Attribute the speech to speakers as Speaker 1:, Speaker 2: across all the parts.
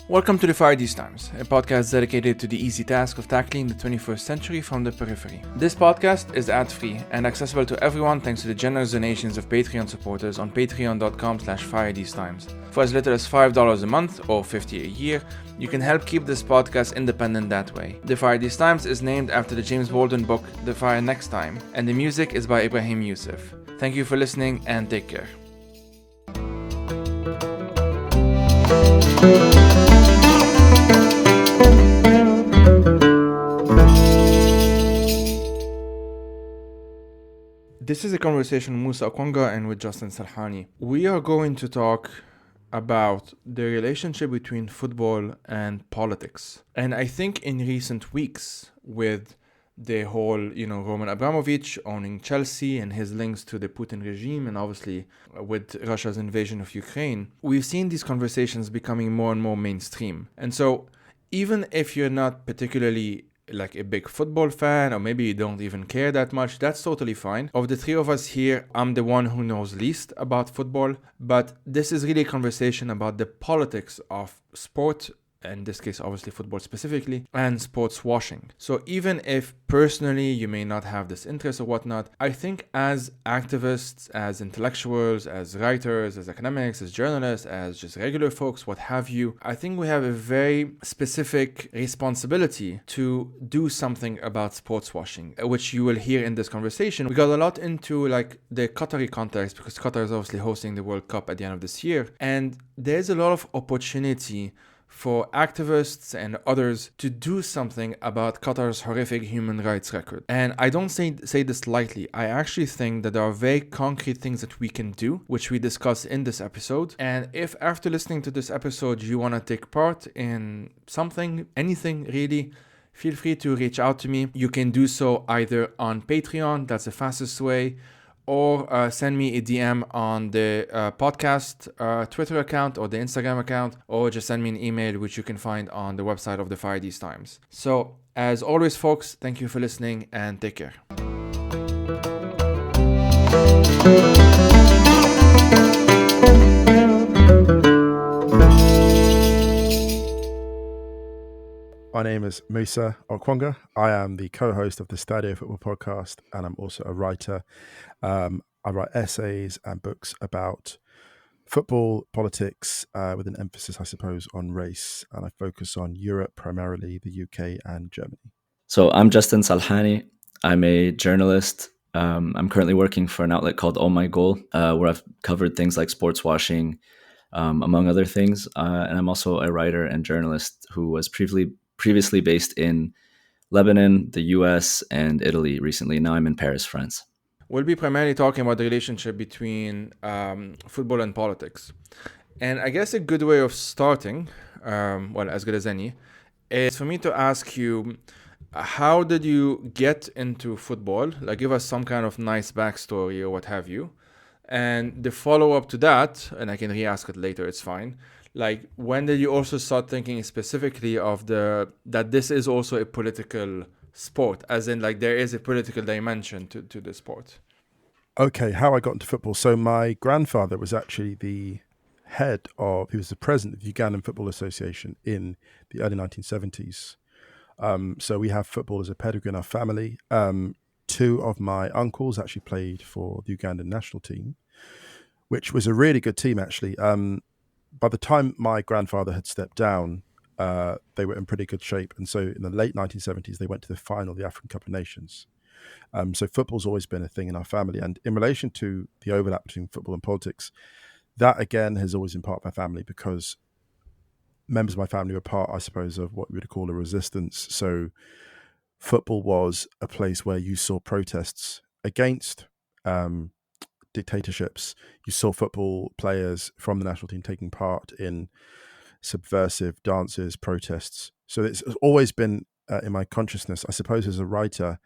Speaker 1: Welcome to the Fire These Times, a podcast dedicated to the easy task of tackling the 21st century from the periphery. This podcast is ad-free and accessible to everyone thanks to the generous donations of Patreon supporters on patreon.com/firethesetimes. For as little as $5 a month or $50 a year, you can help keep this podcast independent that way. The Fire These Times is named after the James Baldwin book The Fire Next Time, and the music is by Ibrahim Youssef. Thank you for listening and take care. This is a conversation with Musa, Okwonga and with Justin Salhani. We are going to talk about the relationship between football and politics. And I think in recent weeks, with the whole, Roman Abramovich owning Chelsea and his links to the Putin regime, and obviously with Russia's invasion of Ukraine, we've seen these conversations becoming more and more mainstream. And so even if you're not particularly like a big football fan, or maybe you don't even care that much, that's totally fine. Of the three of us here, I'm the one who knows least about football, but this is really a conversation about the politics of sport, in this case obviously football specifically, and sports washing. So even if personally you may not have this interest or whatnot, I think as activists, as intellectuals, as writers, as academics, as journalists, as just regular folks, what have you, I think we have a very specific responsibility to do something about sports washing, which you will hear in this conversation. We got a lot into like the Qatari context because Qatar is obviously hosting the World Cup at the end of this year, and there's a lot of opportunity for activists and others to do something about Qatar's horrific human rights record. And I don't say this lightly. I actually think that there are very concrete things that we can do, which we discuss in this episode. And if after listening to this episode you want to take part in something, anything really, feel free to reach out to me. You can do so either on Patreon, that's the fastest way, or send me a DM on the podcast Twitter account or the Instagram account, or just send me an email, which you can find on the website of the Fire These Times. So, as always, folks, thank you for listening and take care.
Speaker 2: My name is Musa Okwonga. I am the co-host of the Stadio Football Podcast, and I'm also a writer. I write essays and books about football, politics, with an emphasis, I suppose, on race. And I focus on Europe, primarily the UK and Germany.
Speaker 3: So I'm Justin Salhani. I'm a journalist. I'm currently working for an outlet called Oh My Goal, where I've covered things like sports washing, among other things. And I'm also a writer and journalist who was previously based in Lebanon, the US, and Italy recently. Now I'm in Paris, France.
Speaker 1: We'll be primarily talking about the relationship between football and politics. And I guess a good way of starting, as good as any, is for me to ask you, how did you get into football? Like, give us some kind of nice backstory or what have you. And the follow-up to that, and I can re-ask it later, it's fine. Like, when did you also start thinking specifically of that this is also a political sport, as in like there is a political dimension to the sport?
Speaker 2: Okay, how I got into football. So my grandfather was actually he was the president of the Ugandan Football Association in the early 1970s. So we have football as a pedigree in our family. Two of my uncles actually played for the Ugandan national team, which was a really good team, actually. By the time my grandfather had stepped down, they were in pretty good shape. And so in the late 1970s, they went to the final of the African Cup of Nations. So football's always been a thing in our family. And in relation to the overlap between football and politics, that again has always been part of my family because members of my family were part, I suppose, of what we would call a resistance. So football was a place where you saw protests against dictatorships. You saw football players from the national team taking part in subversive dances, protests. So it's always been in my consciousness. I suppose as a writer,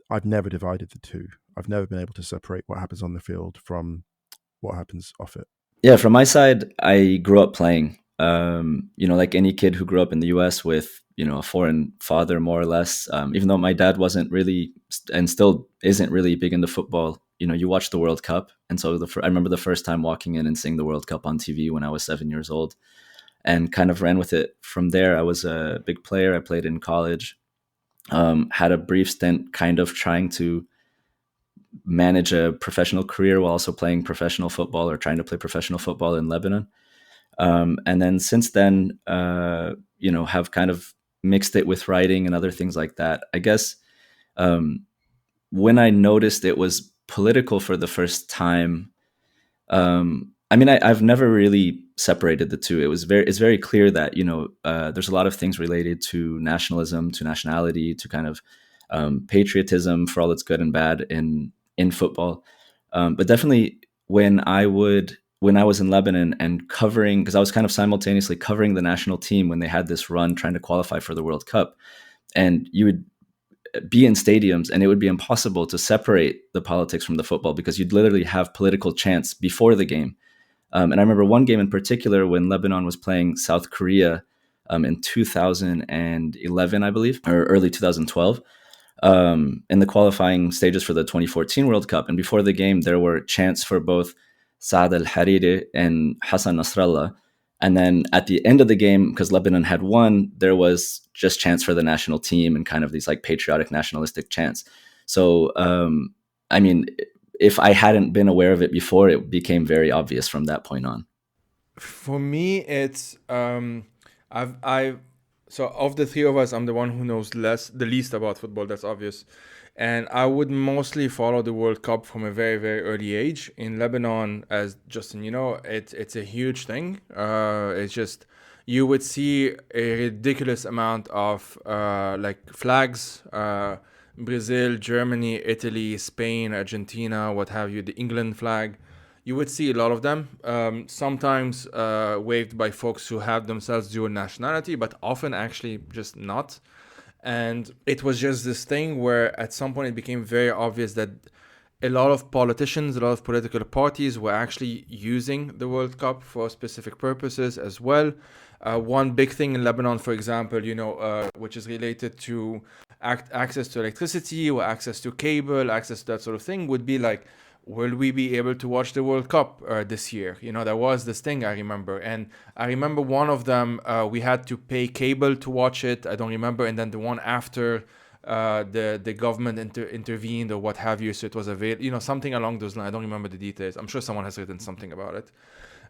Speaker 2: I've never divided the two. I've never been able to separate what happens on the field from what happens off it.
Speaker 3: Yeah, from my side, I grew up playing. Like any kid who grew up in the US with, a foreign father, more or less, even though my dad wasn't really and still isn't really big into football. You watch the World Cup. And so I remember the first time walking in and seeing the World Cup on TV when I was 7 years old. and kind of ran with it from there. I was a big player. I played in college, had a brief stint kind of trying to manage a professional career while also playing professional football, or trying to play professional football in Lebanon. And then since then, have kind of mixed it with writing and other things like that. I guess when I noticed it was political for the first time, I've never really separated the two. It's very clear that, there's a lot of things related to nationalism, to nationality, to kind of patriotism, for all its good and bad in football. But definitely when I was in Lebanon and covering, because I was kind of simultaneously covering the national team when they had this run trying to qualify for the World Cup, and you would be in stadiums and it would be impossible to separate the politics from the football, because you'd literally have political chants before the game. And I remember one game in particular when Lebanon was playing South Korea in 2011, I believe, or early 2012, in the qualifying stages for the 2014 World Cup. And before the game, there were chants for both Saad al-Hariri and Hassan Nasrallah. And then at the end of the game, because Lebanon had won, there was just chants for the national team and kind of these like patriotic nationalistic chants. So, if I hadn't been aware of it before, it became very obvious from that point on.
Speaker 1: For me, it's so of the three of us, I'm the one who knows the least about football. That's obvious, and I would mostly follow the World Cup from a very, very early age. In Lebanon, as Justin, it's a huge thing. It's just, you would see a ridiculous amount of like flags. Brazil, Germany, Italy, Spain, Argentina, what have you, the England flag. You would see a lot of them, sometimes waved by folks who have themselves dual nationality, but often actually just not. And it was just this thing where at some point it became very obvious that a lot of politicians, a lot of political parties were actually using the World Cup for specific purposes as well. One big thing in Lebanon, for example, which is related to access to electricity or access to cable, access to that sort of thing, would be like, will we be able to watch the World Cup this year? There was this thing, I remember. And I remember one of them, we had to pay cable to watch it. I don't remember. And then the one after, the government intervened or what have you. So it was something along those lines. I don't remember the details. I'm sure someone has written something about it.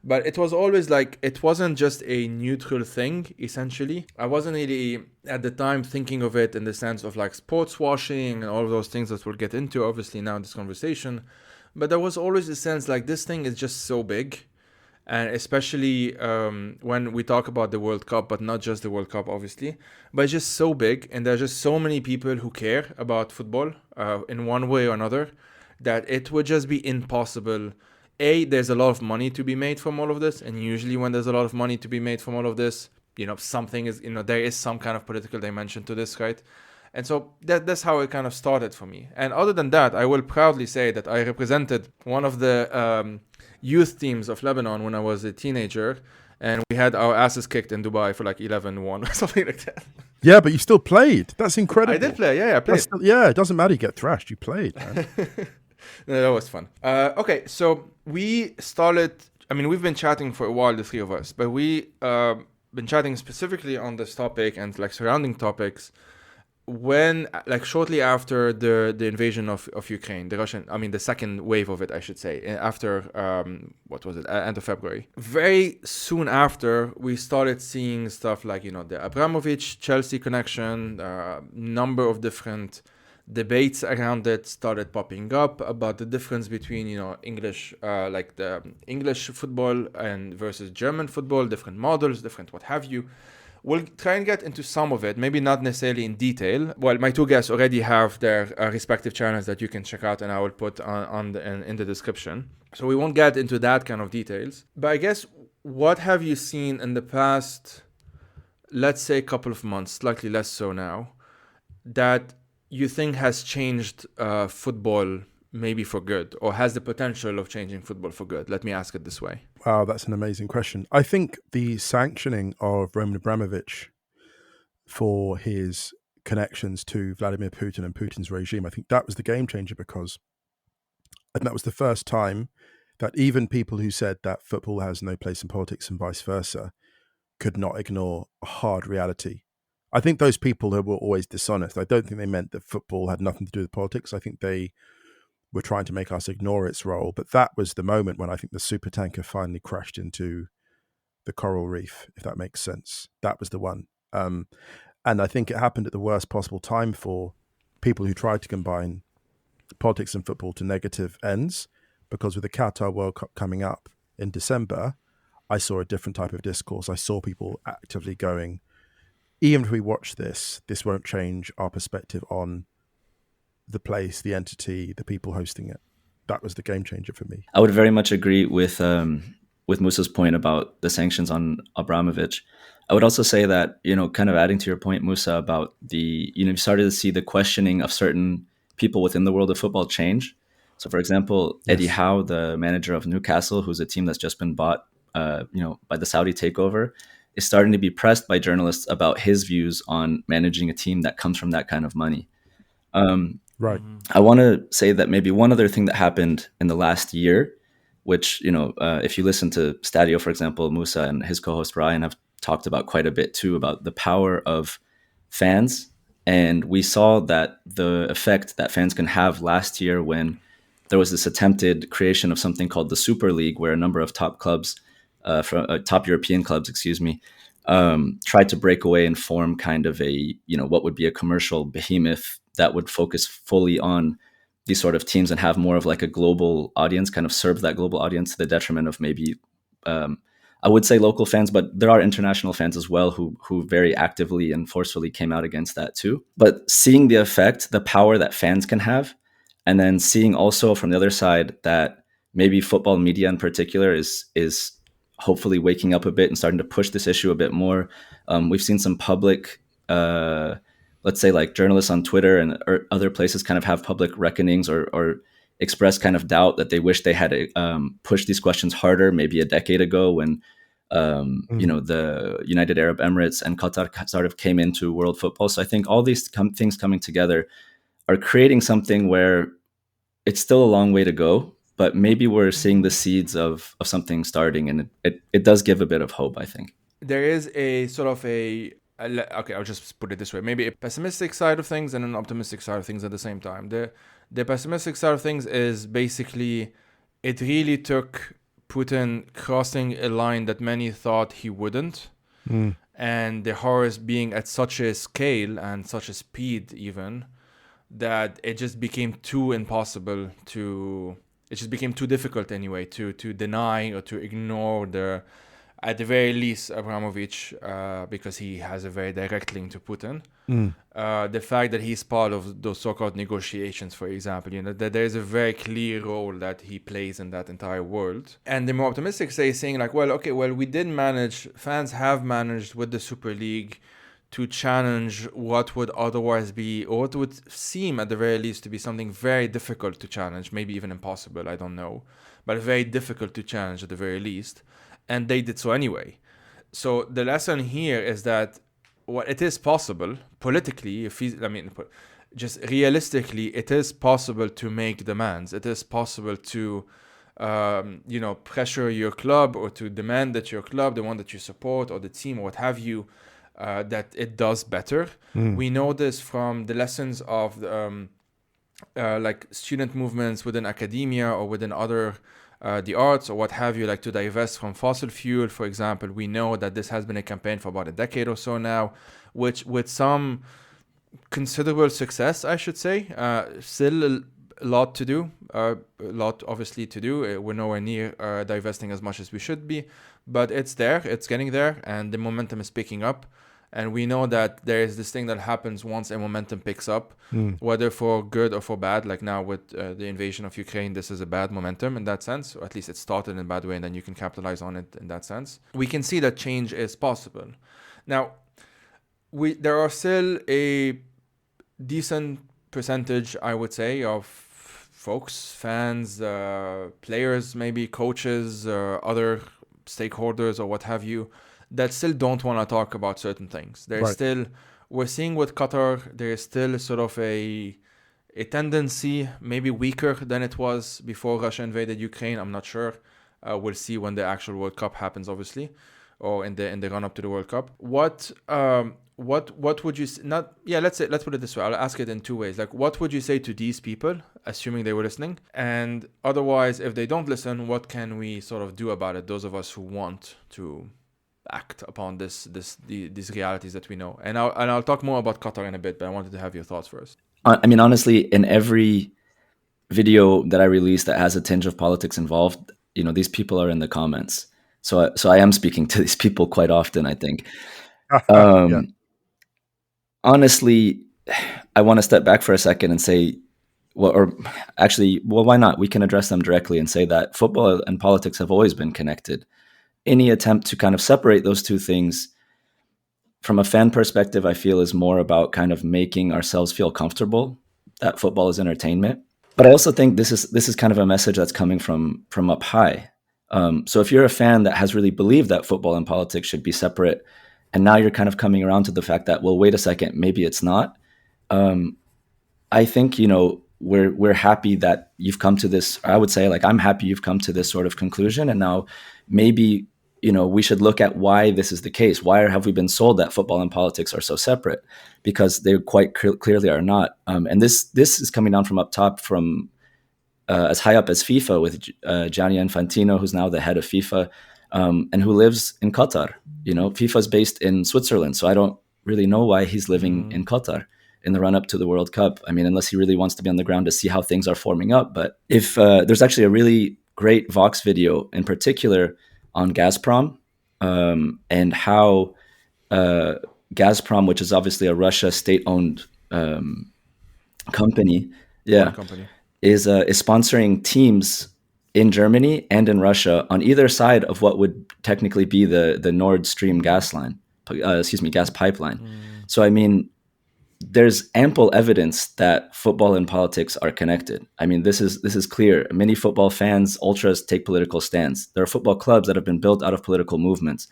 Speaker 1: But it was always like, it wasn't just a neutral thing, essentially. I wasn't really, at the time, thinking of it in the sense of like sports washing and all of those things that we'll get into, obviously, now in this conversation. But there was always a sense like this thing is just so big. And especially when we talk about the World Cup, but not just the World Cup, obviously. But it's just so big, and there's just so many people who care about football in one way or another, that it would just be impossible. There's a lot of money to be made from all of this, and usually when there's a lot of money to be made from all of this, something is, there is some kind of political dimension to this, right? And so that's how it kind of started for me. And other than that, I will proudly say that I represented one of the youth teams of Lebanon when I was a teenager, and we had our asses kicked in Dubai for like 11-1 or something like that.
Speaker 2: Yeah, but you still played. That's incredible.
Speaker 1: I did play, yeah, I played.
Speaker 2: It doesn't matter you get thrashed, you played, man.
Speaker 1: No, that was fun. Okay, so we started, we've been chatting for a while, the three of us, but we been chatting specifically on this topic and like surrounding topics when, like, shortly after the invasion of Ukraine, the second wave of it, I should say, after, end of February. Very soon after, we started seeing stuff like, the Abramovich-Chelsea connection, number of different debates around it started popping up about the difference between, English, like the English football and versus German football, different models, different what have you. We'll try and get into some of it, maybe not necessarily in detail. Well, my two guests already have their respective channels that you can check out, and I will put in the description. So we won't get into that kind of details. But I guess, what have you seen in the past, let's say, couple of months, slightly less so now, that you think has changed football maybe for good, or has the potential of changing football for good? Let me ask it this way.
Speaker 2: Wow, that's an amazing question. I think the sanctioning of Roman Abramovich for his connections to Vladimir Putin and Putin's regime, I think that was the game changer, because that was the first time that even people who said that football has no place in politics and vice versa could not ignore a hard reality. I think those people who were always dishonest, I don't think they meant that football had nothing to do with politics. I think they were trying to make us ignore its role. But that was the moment when I think the supertanker finally crashed into the coral reef, if that makes sense. That was the one. And I think it happened at the worst possible time for people who tried to combine politics and football to negative ends, because with the Qatar World Cup coming up in December, I saw a different type of discourse. I saw people actively going, even if we watch this won't change our perspective on the place, the entity, the people hosting it. That was the game changer for me.
Speaker 3: I would very much agree with Musa's point about the sanctions on Abramovich. I would also say that, kind of adding to your point, Musa, about you started to see the questioning of certain people within the world of football change. So, for example,
Speaker 2: Yes.
Speaker 3: Eddie Howe, the manager of Newcastle, who's a team that's just been bought, by the Saudi takeover, is starting to be pressed by journalists about his views on managing a team that comes from that kind of money.
Speaker 2: Right.
Speaker 3: I want to say that maybe one other thing that happened in the last year, which, if you listen to Stadio, for example, Musa and his co-host Ryan have talked about quite a bit too, about the power of fans. And we saw that the effect that fans can have last year when there was this attempted creation of something called the Super League, where a number of top clubs, top European clubs, tried to break away and form kind of a, what would be a commercial behemoth that would focus fully on these sort of teams and have more of like a global audience, kind of serve that global audience to the detriment of maybe, I would say local fans, but there are international fans as well who very actively and forcefully came out against that too. But seeing the effect, the power that fans can have, and then seeing also from the other side that maybe football media in particular is hopefully waking up a bit and starting to push this issue a bit more. We've seen some public, let's say like journalists on Twitter and or other places kind of have public reckonings or express kind of doubt that they wish they had pushed these questions harder maybe a decade ago when, the United Arab Emirates and Qatar sort of came into world football. So I think all these things coming together are creating something where it's still a long way to go, but maybe we're seeing the seeds of something starting, and it does give a bit of hope, I think.
Speaker 1: There is a sort of okay, I'll just put it this way, maybe a pessimistic side of things and an optimistic side of things at the same time. The pessimistic side of things is basically it really took Putin crossing a line that many thought he wouldn't. And the horrors being at such a scale and such a speed even, that it just became too impossible it just became too difficult anyway to deny or to ignore at the very least Abramovich, because he has a very direct link to Putin. The fact that he's part of those so-called negotiations, for example, that there is a very clear role that he plays in that entire world. And the more optimistic saying like, fans have managed with the Super League to challenge what would otherwise be, or what would seem at the very least to be something very difficult to challenge, maybe even impossible, I don't know, but very difficult to challenge at the very least. And they did so anyway. So the lesson here is that it is possible politically, just realistically, it is possible to make demands. It is possible to, pressure your club or to demand that your club, the one that you support or the team or what have you, that it does better. We know this from the lessons of like student movements within academia or within other the arts or what have you, like to divest from fossil fuel, for example. We know that this has been a campaign for about a decade or so now, which with some considerable success, I should say. Still a lot to do, obviously to do. We're nowhere near divesting as much as we should be, but it's there, it's getting there, and the momentum is picking up. And we know that there is this thing that happens once a momentum picks up, whether for good or for bad. Like now with the invasion of Ukraine, this is a bad momentum in that sense, or at least it started in a bad way, and then you can capitalize on it in that sense. We can see that change is possible. Now, there are still a decent percentage, I would say, of folks, fans, players, maybe coaches, other stakeholders or what have you, that still don't want to talk about certain things. There's still, we're seeing with Qatar, there is still sort of a tendency, maybe weaker than it was before Russia invaded Ukraine. I'm not sure. We'll see when the actual World Cup happens, obviously. or in the run up to the World Cup. What would you not? Yeah, let's put it this way. I'll ask it in two ways. Like, what would you say to these people, assuming they were listening? And otherwise, if they don't listen, what can we sort of do about it? Those of us who want to act upon these realities that we know. And I'll talk more about Qatar in a bit, but I wanted to have your thoughts first.
Speaker 3: I mean, honestly, in every video that I release that has a tinge of politics involved, these people are in the comments. So I am speaking to these people quite often, I think.
Speaker 2: Yeah.
Speaker 3: Honestly, I want to step back for a second and say, why not? We can address them directly and say that football and politics have always been connected. Any attempt to kind of separate those two things from a fan perspective, I feel, is more about kind of making ourselves feel comfortable that football is entertainment. But I also think this is kind of a message that's coming from up high. So if you're a fan that has really believed that football and politics should be separate, and now you're kind of coming around to the fact that, well, wait a second, maybe it's not. I think, we're happy that you've come to this. I would say, like, I'm happy you've come to this sort of conclusion, and now maybe we should look at why this is the case. Why have we been sold that football and politics are so separate? Because they quite clearly are not. And this is coming down from up top, from as high up as FIFA, with Gianni Infantino, who's now the head of FIFA, and who lives in Qatar. FIFA is based in Switzerland, so I don't really know why he's living in Qatar in the run-up to the World Cup. I mean, unless he really wants to be on the ground to see how things are forming up. But if there's actually a really great Vox video in particular on Gazprom, and how Gazprom, which is obviously a Russia state-owned company, is sponsoring teams in Germany and in Russia on either side of what would technically be the Nord Stream gas pipeline. So I mean, there's ample evidence that football and politics are connected. I mean, this is clear. Many football fans, ultras, take political stands. There are football clubs that have been built out of political movements.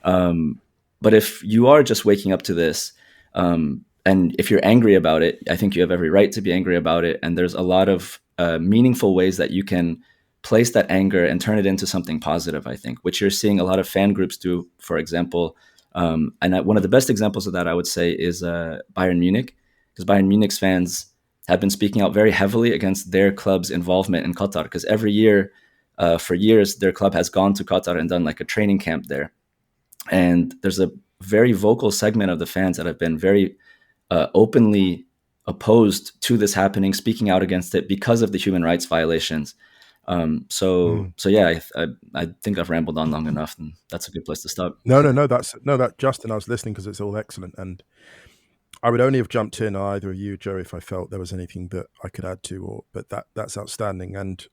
Speaker 3: But if you are just waking up to this, and if you're angry about it, I think you have every right to be angry about it. And there's a lot of meaningful ways that you can place that anger and turn it into something positive, I think, which you're seeing a lot of fan groups do, for example. And one of the best examples of that, I would say, is Bayern Munich, because Bayern Munich's fans have been speaking out very heavily against their club's involvement in Qatar, because every year, for years, their club has gone to Qatar and done like a training camp there. And there's a very vocal segment of the fans that have been very openly opposed to this happening, speaking out against it because of the human rights violations. So yeah, I think I've rambled on long enough, and that's a good place to stop.
Speaker 2: That Justin, I was listening because it's all excellent, and I would only have jumped in, either of you, Joey, if I felt there was anything that I could add to, but that's outstanding. And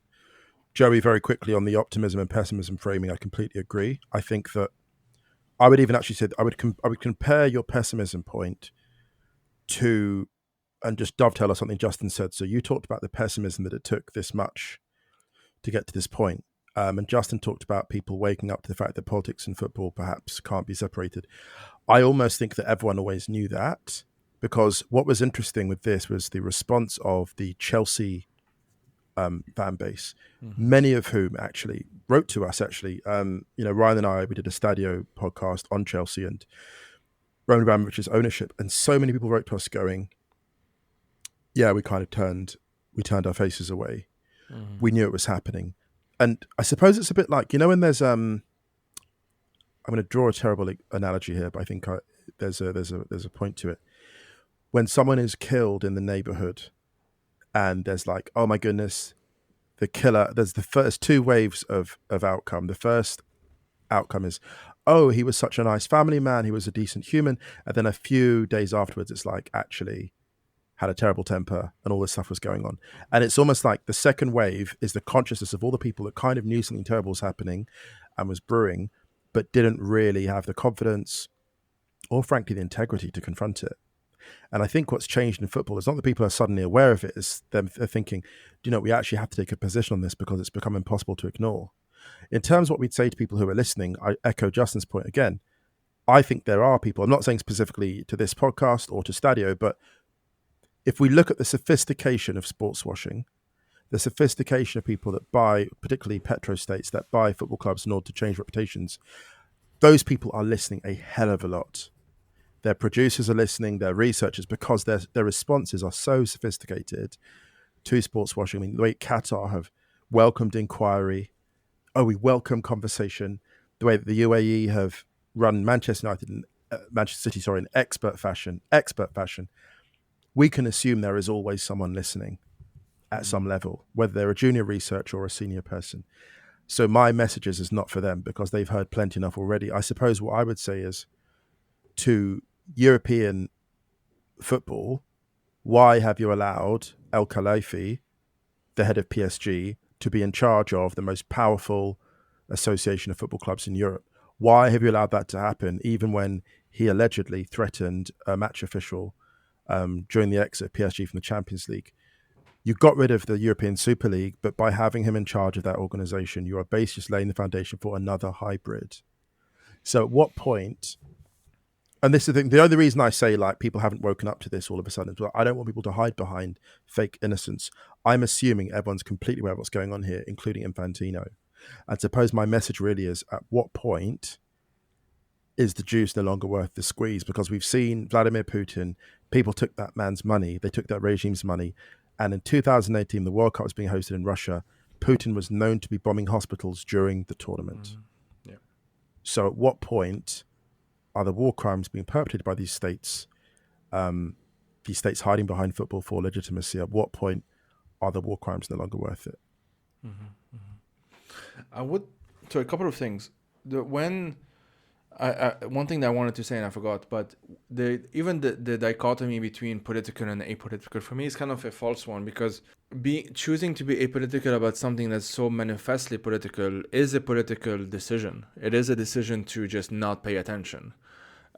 Speaker 2: Joey, very quickly on the optimism and pessimism framing, I completely agree. I think that I would even actually say I would compare your pessimism point to, and just dovetail on something Justin said. So you talked about the pessimism that it took this much to get to this point. And Justin talked about people waking up to the fact that politics and football perhaps can't be separated. I almost think that everyone always knew that, because what was interesting with this was the response of the Chelsea fan base, many of whom actually wrote to us. Ryan and I, we did a Stadio podcast on Chelsea and Roman Abramovich's ownership, and so many people wrote to us going, yeah, we turned our faces away. We knew it was happening. And I suppose it's a bit like, when there's I'm going to draw a terrible analogy here, but I think there's a point to it. When someone is killed in the neighborhood and there's like, oh my goodness, the killer, there's the first two waves of outcome. The first outcome is, oh, he was such a nice family man, he was a decent human. And then a few days afterwards, it's like, actually had a terrible temper and all this stuff was going on. And it's almost like the second wave is the consciousness of all the people that kind of knew something terrible was happening and was brewing, but didn't really have the confidence or frankly the integrity to confront it. And I think what's changed in football is not that people are suddenly aware of it, it's they're thinking, we actually have to take a position on this because it's become impossible to ignore. In terms of what we'd say to people who are listening, I echo Justin's point again. I think there are people, I'm not saying specifically to this podcast or to Stadio, but if we look at the sophistication of sports washing, the sophistication of people that buy, particularly petrostates, that buy football clubs in order to change reputations, those people are listening a hell of a lot. Their producers are listening, their researchers, because their responses are so sophisticated to sports washing. I mean, the way Qatar have welcomed inquiry, we welcome conversation. The way that the UAE have run Manchester City, in expert fashion. We can assume there is always someone listening at some level, whether they're a junior researcher or a senior person. So my messages is not for them because they've heard plenty enough already. I suppose what I would say is to European football, why have you allowed El Khalifi, the head of PSG, to be in charge of the most powerful association of football clubs in Europe? Why have you allowed that to happen, even when he allegedly threatened a match official during the exit of PSG from the Champions League? You got rid of the European Super League, but by having him in charge of that organization, you are basically just laying the foundation for another hybrid. So at what point, and this is the thing, the only reason I say like people haven't woken up to this all of a sudden is, well, I don't want people to hide behind fake innocence. I'm assuming everyone's completely aware of what's going on here, including Infantino. And suppose my message really is, at what point is the juice no longer worth the squeeze? Because we've seen Vladimir Putin, people took that man's money, they took that regime's money. And in 2018, the World Cup was being hosted in Russia. Putin was known to be bombing hospitals during the tournament.
Speaker 1: Yeah.
Speaker 2: So at what point are the war crimes being perpetrated by these states hiding behind football for legitimacy? At what point are the war crimes no longer worth it?
Speaker 1: I would, so a couple of things. One thing that I wanted to say and I forgot, but the dichotomy between political and apolitical for me is kind of a false one, because choosing to be apolitical about something that's so manifestly political is a political decision. It is a decision to just not pay attention,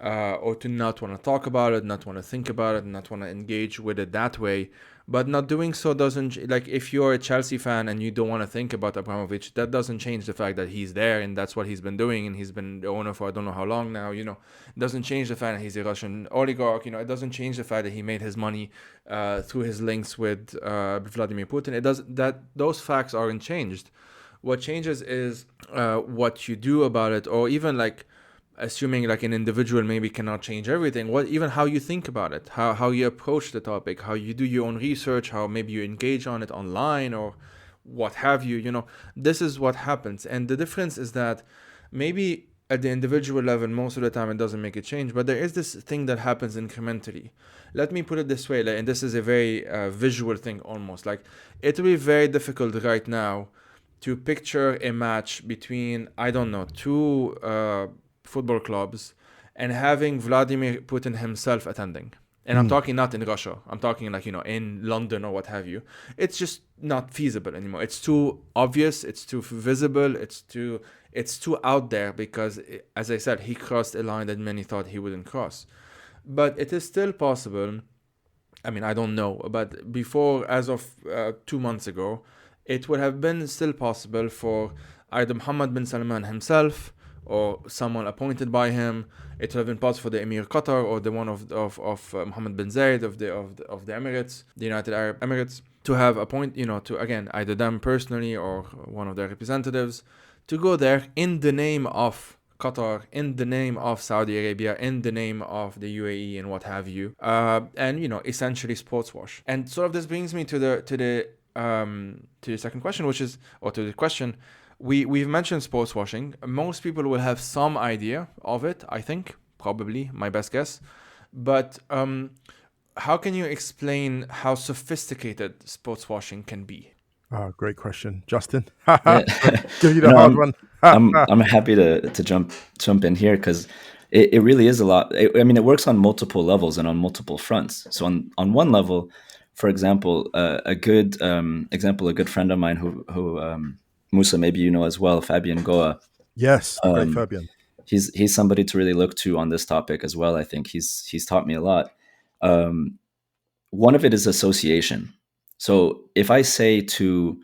Speaker 1: or to not want to talk about it, not want to think about it, not want to engage with it that way. But not doing so doesn't, like, if you're a Chelsea fan and you don't want to think about Abramovich, that doesn't change the fact that he's there and that's what he's been doing, and he's been the owner for I don't know how long now, you know. It doesn't change the fact that he's a Russian oligarch, you know. It doesn't change the fact that he made his money through his links with Vladimir Putin. Those facts aren't changed. What changes is what you do about it, or even like assuming like an individual maybe cannot change everything, even how you think about it, how you approach the topic, how you do your own research, how maybe you engage on it online or what have you, you know. This is what happens. And the difference is that maybe at the individual level, most of the time it doesn't make a change, but there is this thing that happens incrementally. Let me put it this way, and this is a very visual thing almost. Like, it will be very difficult right now to picture a match between, I don't know, two football clubs and having Vladimir Putin himself attending. And I'm talking not in Russia. I'm talking like, you know, in London or what have you. It's just not feasible anymore. It's too obvious. It's too visible. It's too out there because, as I said, he crossed a line that many thought he wouldn't cross. But it is still possible. I mean, I don't know. But before, as of 2 months ago, it would have been still possible for either Mohammed bin Salman himself or someone appointed by him. It would have been possible for the Emir Qatar or the one of Mohammed bin Zayed of the Emirates, the United Arab Emirates, to have to again either them personally or one of their representatives to go there in the name of Qatar, in the name of Saudi Arabia, in the name of the UAE and what have you, and essentially sports wash. And sort of this brings me to the second question, which is, or to the question. We've mentioned sports washing. Most people will have some idea of it, I think, probably, my best guess. But how can you explain how sophisticated sports washing can be?
Speaker 2: Oh, great question, Justin.
Speaker 3: Yeah.
Speaker 2: Give you the hard one.
Speaker 3: I'm happy to jump in here because it really is a lot. It works on multiple levels and on multiple fronts. So on one level, for example, a good friend of mine who Musa, maybe you know as well, Fabian Goa.
Speaker 2: Yes, great Fabian.
Speaker 3: He's somebody to really look to on this topic as well. I think he's taught me a lot. One of it is association. So if I say to,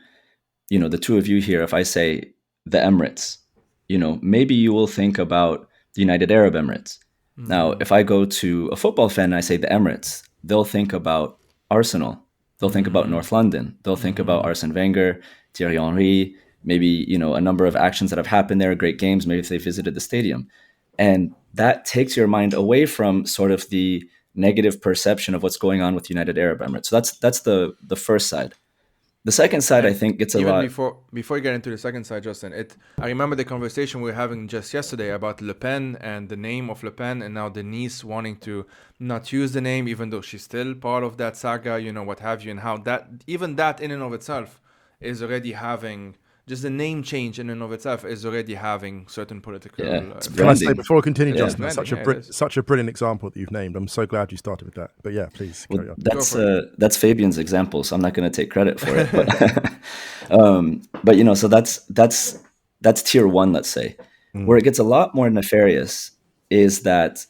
Speaker 3: the two of you here, if I say the Emirates, maybe you will think about the United Arab Emirates. Mm-hmm. Now, if I go to a football fan and I say the Emirates, they'll think about Arsenal. They'll think about North London. They'll think about Arsene Wenger, Thierry Henry, maybe, a number of actions that have happened there, great games, maybe if they visited the stadium. And that takes your mind away from sort of the negative perception of what's going on with United Arab Emirates. So that's the first side. The second side, I
Speaker 1: And
Speaker 3: think, gets a
Speaker 1: even
Speaker 3: lot.
Speaker 1: before you get into the second side, Justin, I remember the conversation we were having just yesterday about Le Pen and the name of Le Pen, and now the niece wanting to not use the name, even though she's still part of that saga, what have you, and how that even that in and of itself is already having just the name change in and of itself is already having certain political.
Speaker 3: It's
Speaker 2: Can I say
Speaker 3: branding.
Speaker 2: before we continue,
Speaker 3: Yeah.
Speaker 2: Justin, that's such a brilliant example that you've named. I'm so glad you started with that. But yeah, please carry on.
Speaker 3: That's Fabian's example, so I'm not going to take credit for it. But so that's tier one, let's say. Where it gets a lot more nefarious is that,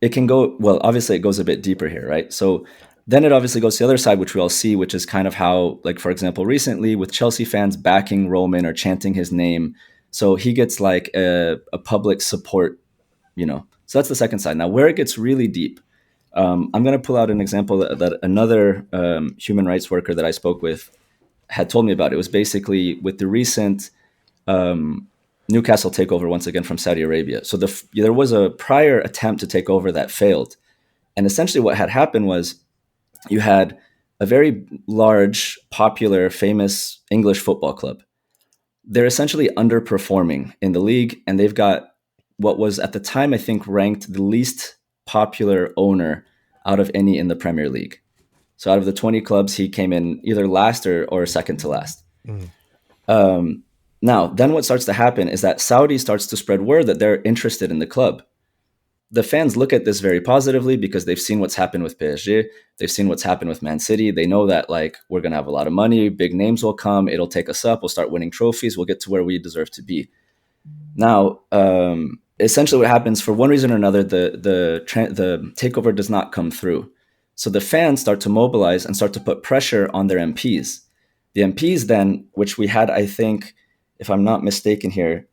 Speaker 3: it can go, obviously it goes a bit deeper here, right? So then it obviously goes to the other side, which we all see, which is kind of how, like, for example, recently with Chelsea fans backing Roman or chanting his name. So he gets like a public support, So that's the second side. Now, where it gets really deep, I'm going to pull out an example that another human rights worker that I spoke with had told me about. It was basically with the recent Newcastle takeover once again from Saudi Arabia. So there was a prior attempt to take over that failed. And essentially what had happened was you had a very large, popular, famous English football club. They're essentially underperforming in the league, and they've got what was at the time, I think, ranked the least popular owner out of any in the Premier League. So out of the 20 clubs, he came in either last or second to last. Now, then what starts to happen is that Saudi starts to spread word that they're interested in the club. The fans look at this very positively because they've seen what's happened with PSG. They've seen what's happened with Man City. They know that, like, we're going to have a lot of money. Big names will come. It'll take us up. We'll start winning trophies. We'll get to where we deserve to be. Now, essentially what happens, for one reason or another, the takeover does not come through. So the fans start to mobilize and start to put pressure on their MPs. The MPs then, which we had, I think, if I'm not mistaken here,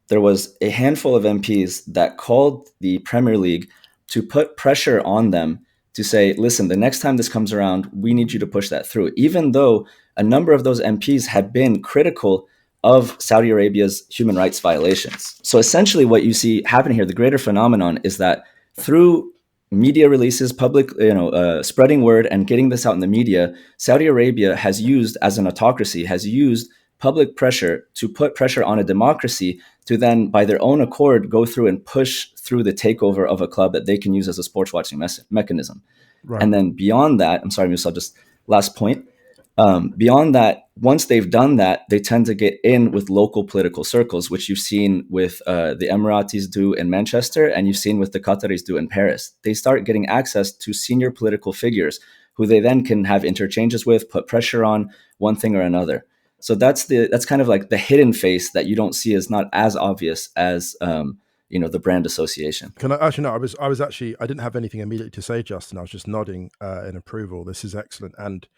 Speaker 3: there was a handful of MPs that called the Premier League to put pressure on them to say, listen, the next time this comes around, we need you to push that through, even though a number of those MPs had been critical of Saudi Arabia's human rights violations. So essentially what you see happening here, the greater phenomenon, is that through media releases, public, spreading word and getting this out in the media, Saudi Arabia has used, as an autocracy, has used public pressure to put pressure on a democracy to then, by their own accord, go through and push through the takeover of a club that they can use as a sports watching mechanism. Right. And then beyond that, I'm sorry, Musa, just last point. Beyond that, once they've done that, they tend to get in with local political circles, which you've seen with the Emiratis do in Manchester, and you've seen with the Qataris do in Paris. They start getting access to senior political figures who they then can have interchanges with, put pressure on one thing or another. So that's kind of like the hidden face that you don't see, is not as obvious as the brand association.
Speaker 2: Can I actually? No, I didn't have anything immediately to say, Justin. I was just nodding in approval. This is excellent. And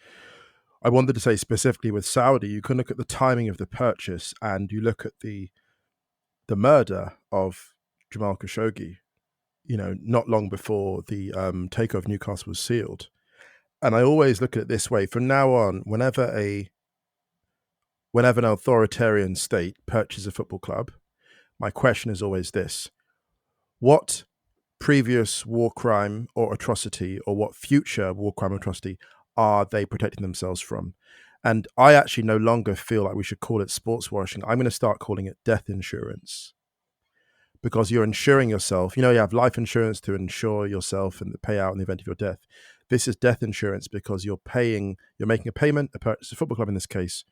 Speaker 2: I wanted to say specifically with Saudi, you can look at the timing of the purchase, and you look at the murder of Jamal Khashoggi, not long before the takeover of Newcastle was sealed. And I always look at it this way: from now on, whenever an authoritarian state purchases a football club, my question is always this: what previous war crime or atrocity, or what future war crime or atrocity are they protecting themselves from? And I actually no longer feel like we should call it sports washing. I'm going to start calling it death insurance, because you're insuring yourself. You have life insurance to insure yourself and the payout in the event of your death. This is death insurance because you're making a payment, a football club in this case,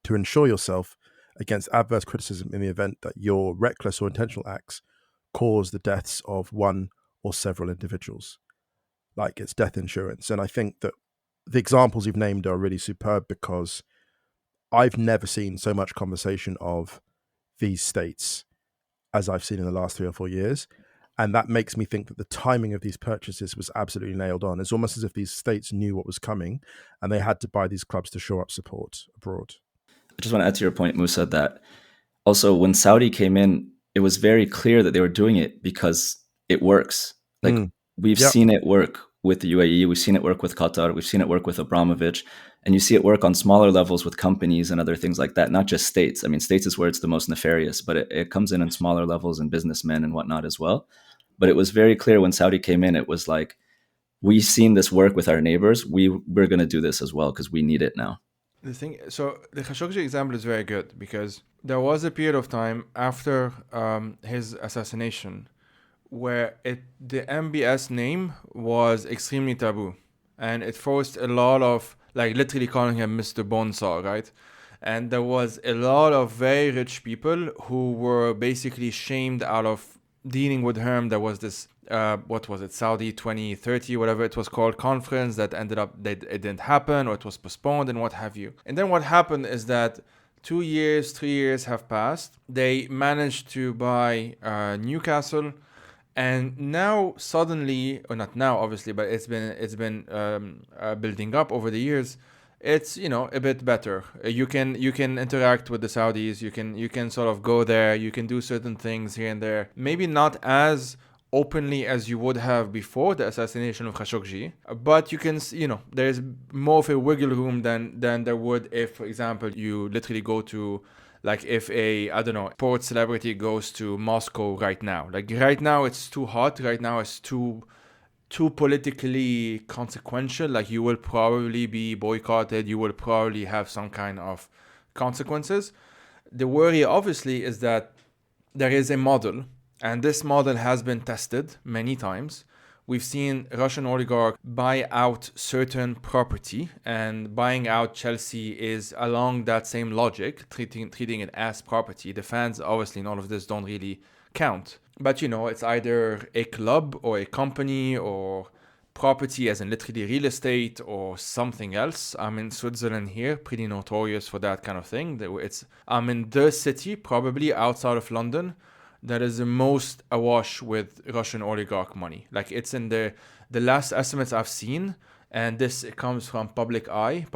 Speaker 2: to insure yourself against adverse criticism in the event that your reckless or intentional acts cause the deaths of one or several individuals. Like, it's death insurance. And I think that the examples you've named are really superb, because I've never seen so much conversation of these states as I've seen in the last 3 or 4 years. And that makes me think that the timing of these purchases was absolutely nailed on. It's almost as if these states knew what was coming and they had to buy these clubs to shore up support abroad.
Speaker 3: I just want to add to your point, Musa, that also when Saudi came in, it was very clear that they were doing it because it works. Like, we've seen it work with the UAE, we've seen it work with Qatar, we've seen it work with Abramovich, And you see it work on smaller levels with companies and other things like that, not just states. I mean, states is where it's the most nefarious, but it comes in smaller levels and businessmen and whatnot as well. But it was very clear when Saudi came in, it was like, we've seen this work with our neighbors. We're going to do this as well because we need it now.
Speaker 1: So the Khashoggi example is very good because there was a period of time after his assassination where the MBS name was extremely taboo, and it forced a lot of, like, literally calling him Mr. Bonesaw, right? And there was a lot of very rich people who were basically shamed out of dealing with him. There was this what was it, Saudi 2030, whatever it was called, conference that ended up it didn't happen, or it was postponed and what have you. And then what happened is that 2 years, 3 years have passed. They managed to buy Newcastle, and now suddenly, or not now obviously, but it's been building up over the years. It's, you know, a bit better. You can interact with the Saudis. You can sort of go there. You can do certain things here and there. Maybe not as openly as you would have before the assassination of Khashoggi, but you can, you know, there's more of a wiggle room than there would if, for example, you literally go to, like, if a, I don't know, sports celebrity goes to Moscow right now. Like, right now it's too hot. Right now it's too politically consequential. Like, you will probably be boycotted. You will probably have some kind of consequences. The worry, obviously, is that there is a model, and this model has been tested many times. We've seen Russian oligarchs buy out certain property, and buying out Chelsea is along that same logic, treating it as property. The fans, obviously, in all of this don't really count. But, you know, it's either a club or a company or property, as in literally real estate or something else. I'm in Switzerland here, pretty notorious for that kind of thing. I'm in the city, probably outside of London, that is the most awash with Russian oligarch money. Like, it's in the last estimates I've seen, and this comes from publiceye.ch.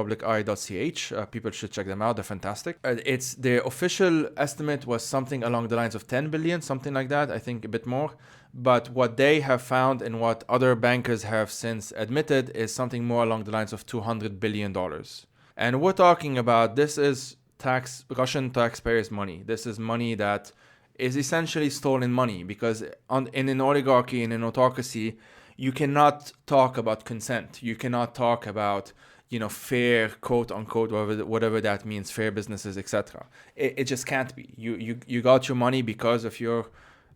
Speaker 1: People should check them out. They're fantastic. It's the official estimate was something along the lines of 10 billion, something like that. I think a bit more. But what they have found and what other bankers have since admitted is something more along the lines of $200 billion. And we're talking about, this is Russian taxpayers' money. This is money that is essentially stolen money, because in an oligarchy, in an autocracy, you cannot talk about consent. You cannot talk about, you know, fair, quote unquote, whatever that means, fair businesses, etc. It just can't be. You got your money because of your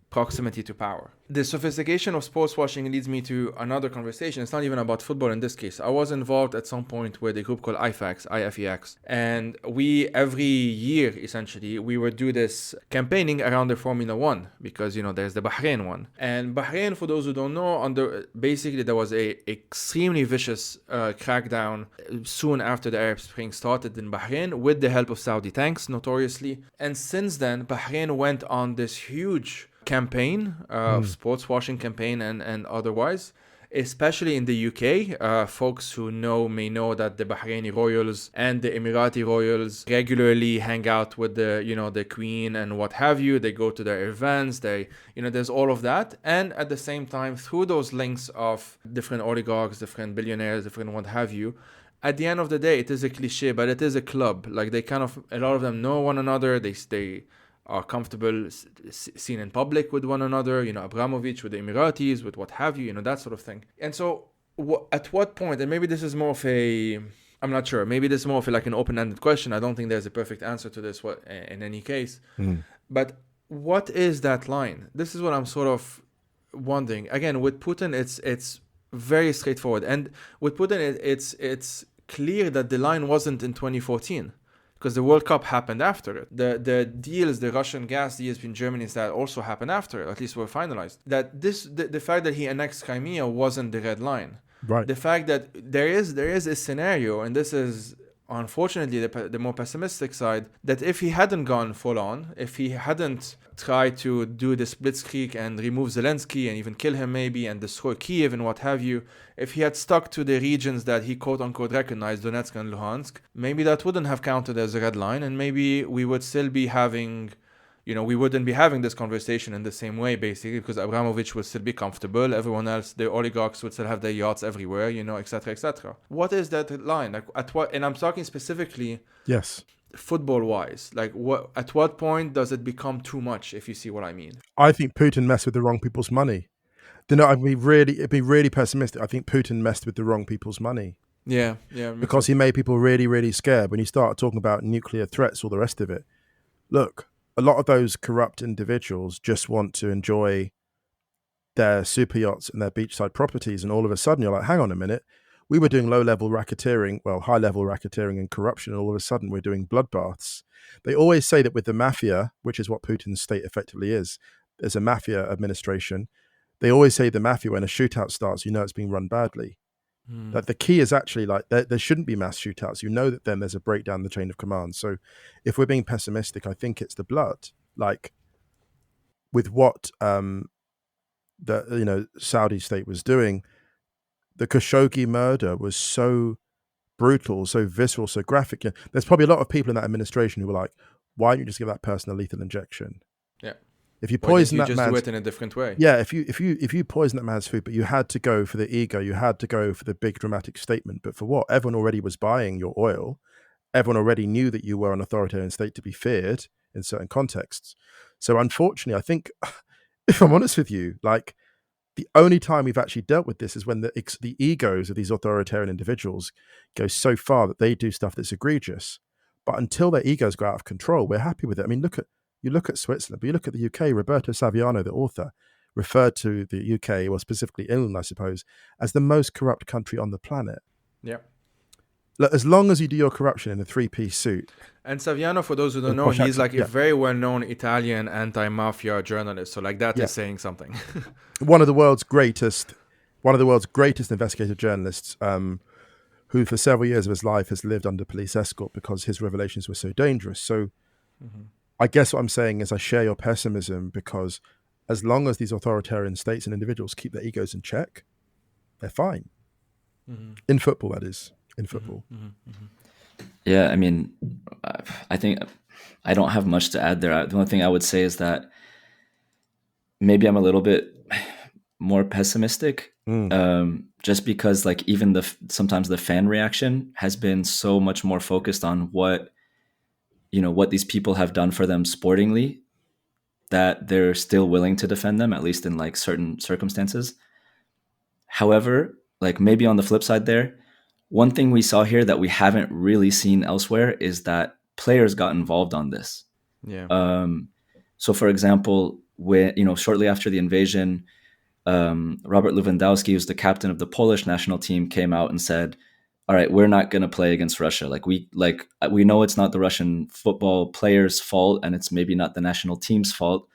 Speaker 1: proximity to power. The sophistication of sports washing leads me to another conversation. It's not even about football in this case. I was involved at some point with a group called IFEX, and we, every year essentially, we would do this campaigning around the Formula One, because, you know, there's the Bahrain one. And Bahrain, for those who don't know, basically there was a extremely vicious crackdown soon after the Arab Spring started in Bahrain, with the help of Saudi tanks, notoriously. And since then, Bahrain went on this huge campaign, sports washing campaign and otherwise, especially in the UK. Folks who may know that the Bahraini royals and the Emirati royals regularly hang out with the Queen and what have you. They go to their events. There's all of that. And at the same time, through those links of different oligarchs, different billionaires, different what have you, at the end of the day, it is a cliche, but it is a club. Like, a lot of them know one another. They are comfortable seen in public with one another, Abramovich with the Emiratis, with what have you, that sort of thing. And so at what point, and maybe this is more of I'm not sure, maybe this is more of like an open-ended question. I don't think there's a perfect answer to this in any case. But what is that line? This is what I'm sort of wondering. Again, with Putin, it's very straightforward. And with Putin, it's clear that the line wasn't in 2014. Because the World Cup happened after it. The deals, the Russian gas deals between Germany and that also happened after it, at least were finalized. That the fact that he annexed Crimea wasn't the red line.
Speaker 2: Right.
Speaker 1: The fact that there is a scenario, and this is unfortunately the more pessimistic side, that if he hadn't gone full on, if he hadn't tried to do the blitzkrieg and remove Zelensky and even kill him maybe and destroy Kiev and what have you, if he had stuck to the regions that he quote unquote recognized, Donetsk and Luhansk, maybe that wouldn't have counted as a red line, and maybe we would still be having, we wouldn't be having this conversation in the same way, basically, because Abramovich would still be comfortable. Everyone else, the oligarchs, would still have their yachts everywhere, etc., etc. What is that line? Like, at what? And I'm talking specifically,
Speaker 2: Yes,
Speaker 1: football-wise. Like, at what point does it become too much? If you see what I mean.
Speaker 2: I think Putin messed with the wrong people's money. It'd be really pessimistic. I think Putin messed with the wrong people's money.
Speaker 1: Yeah.
Speaker 2: Because he made people really, really scared when he started talking about nuclear threats, all the rest of it. Look, a lot of those corrupt individuals just want to enjoy their super yachts and their beachside properties. And all of a sudden you're like, hang on a minute. We were doing low-level racketeering, high-level racketeering and corruption. And all of a sudden we're doing bloodbaths. They always say that with the mafia, which is what Putin's state effectively is, there's a mafia administration. They always say the mafia, when a shootout starts, it's being run badly. That the key is actually like there shouldn't be mass shootouts. That then there's a breakdown in the chain of command. So if we're being pessimistic, I think it's the blood. Like with what the Saudi state was doing, the Khashoggi murder was so brutal, so visceral, so graphic. There's probably a lot of people in that administration who were like, why don't you just give that person a lethal injection?
Speaker 1: Yeah.
Speaker 2: If you poison
Speaker 1: that
Speaker 2: that
Speaker 1: man,
Speaker 2: man's,
Speaker 1: do it in a different way.
Speaker 2: Yeah, if you poison that man's food, but you had to go for the ego, you had to go for the big dramatic statement. But for what? Everyone already was buying your oil. Everyone already knew that you were an authoritarian state to be feared in certain contexts. So unfortunately, I think, if I'm honest with you, like the only time we've actually dealt with this is when the egos of these authoritarian individuals go so far that they do stuff that's egregious. But until their egos go out of control, we're happy with it. I mean, you look at Switzerland, but you look at the UK. Roberto Saviano, the author, referred to the UK, or specifically England, I suppose, as the most corrupt country on the planet.
Speaker 1: Yeah.
Speaker 2: Look, as long as you do your corruption in a three-piece suit.
Speaker 1: And Saviano, for those who don't know, he's like a very well-known Italian anti-mafia journalist. So like that is saying something.
Speaker 2: One of the world's greatest investigative journalists, who for several years of his life has lived under police escort because his revelations were so dangerous. So I guess what I'm saying is I share your pessimism, because as long as these authoritarian states and individuals keep their egos in check, they're fine. In football, that is. In football.
Speaker 3: Yeah, I mean, I think I don't have much to add there. The only thing I would say is that maybe I'm a little bit more pessimistic, just because like even sometimes the fan reaction has been so much more focused on what these people have done for them sportingly, that they're still willing to defend them, at least in like certain circumstances. However, like maybe on the flip side there, one thing we saw here that we haven't really seen elsewhere is that players got involved on this.
Speaker 1: Yeah.
Speaker 3: So for example, when, shortly after the invasion, Robert Lewandowski, who's the captain of the Polish national team, came out and said, all right, we're not going to play against Russia. We know it's not the Russian football players' fault, and it's maybe not the national team's fault,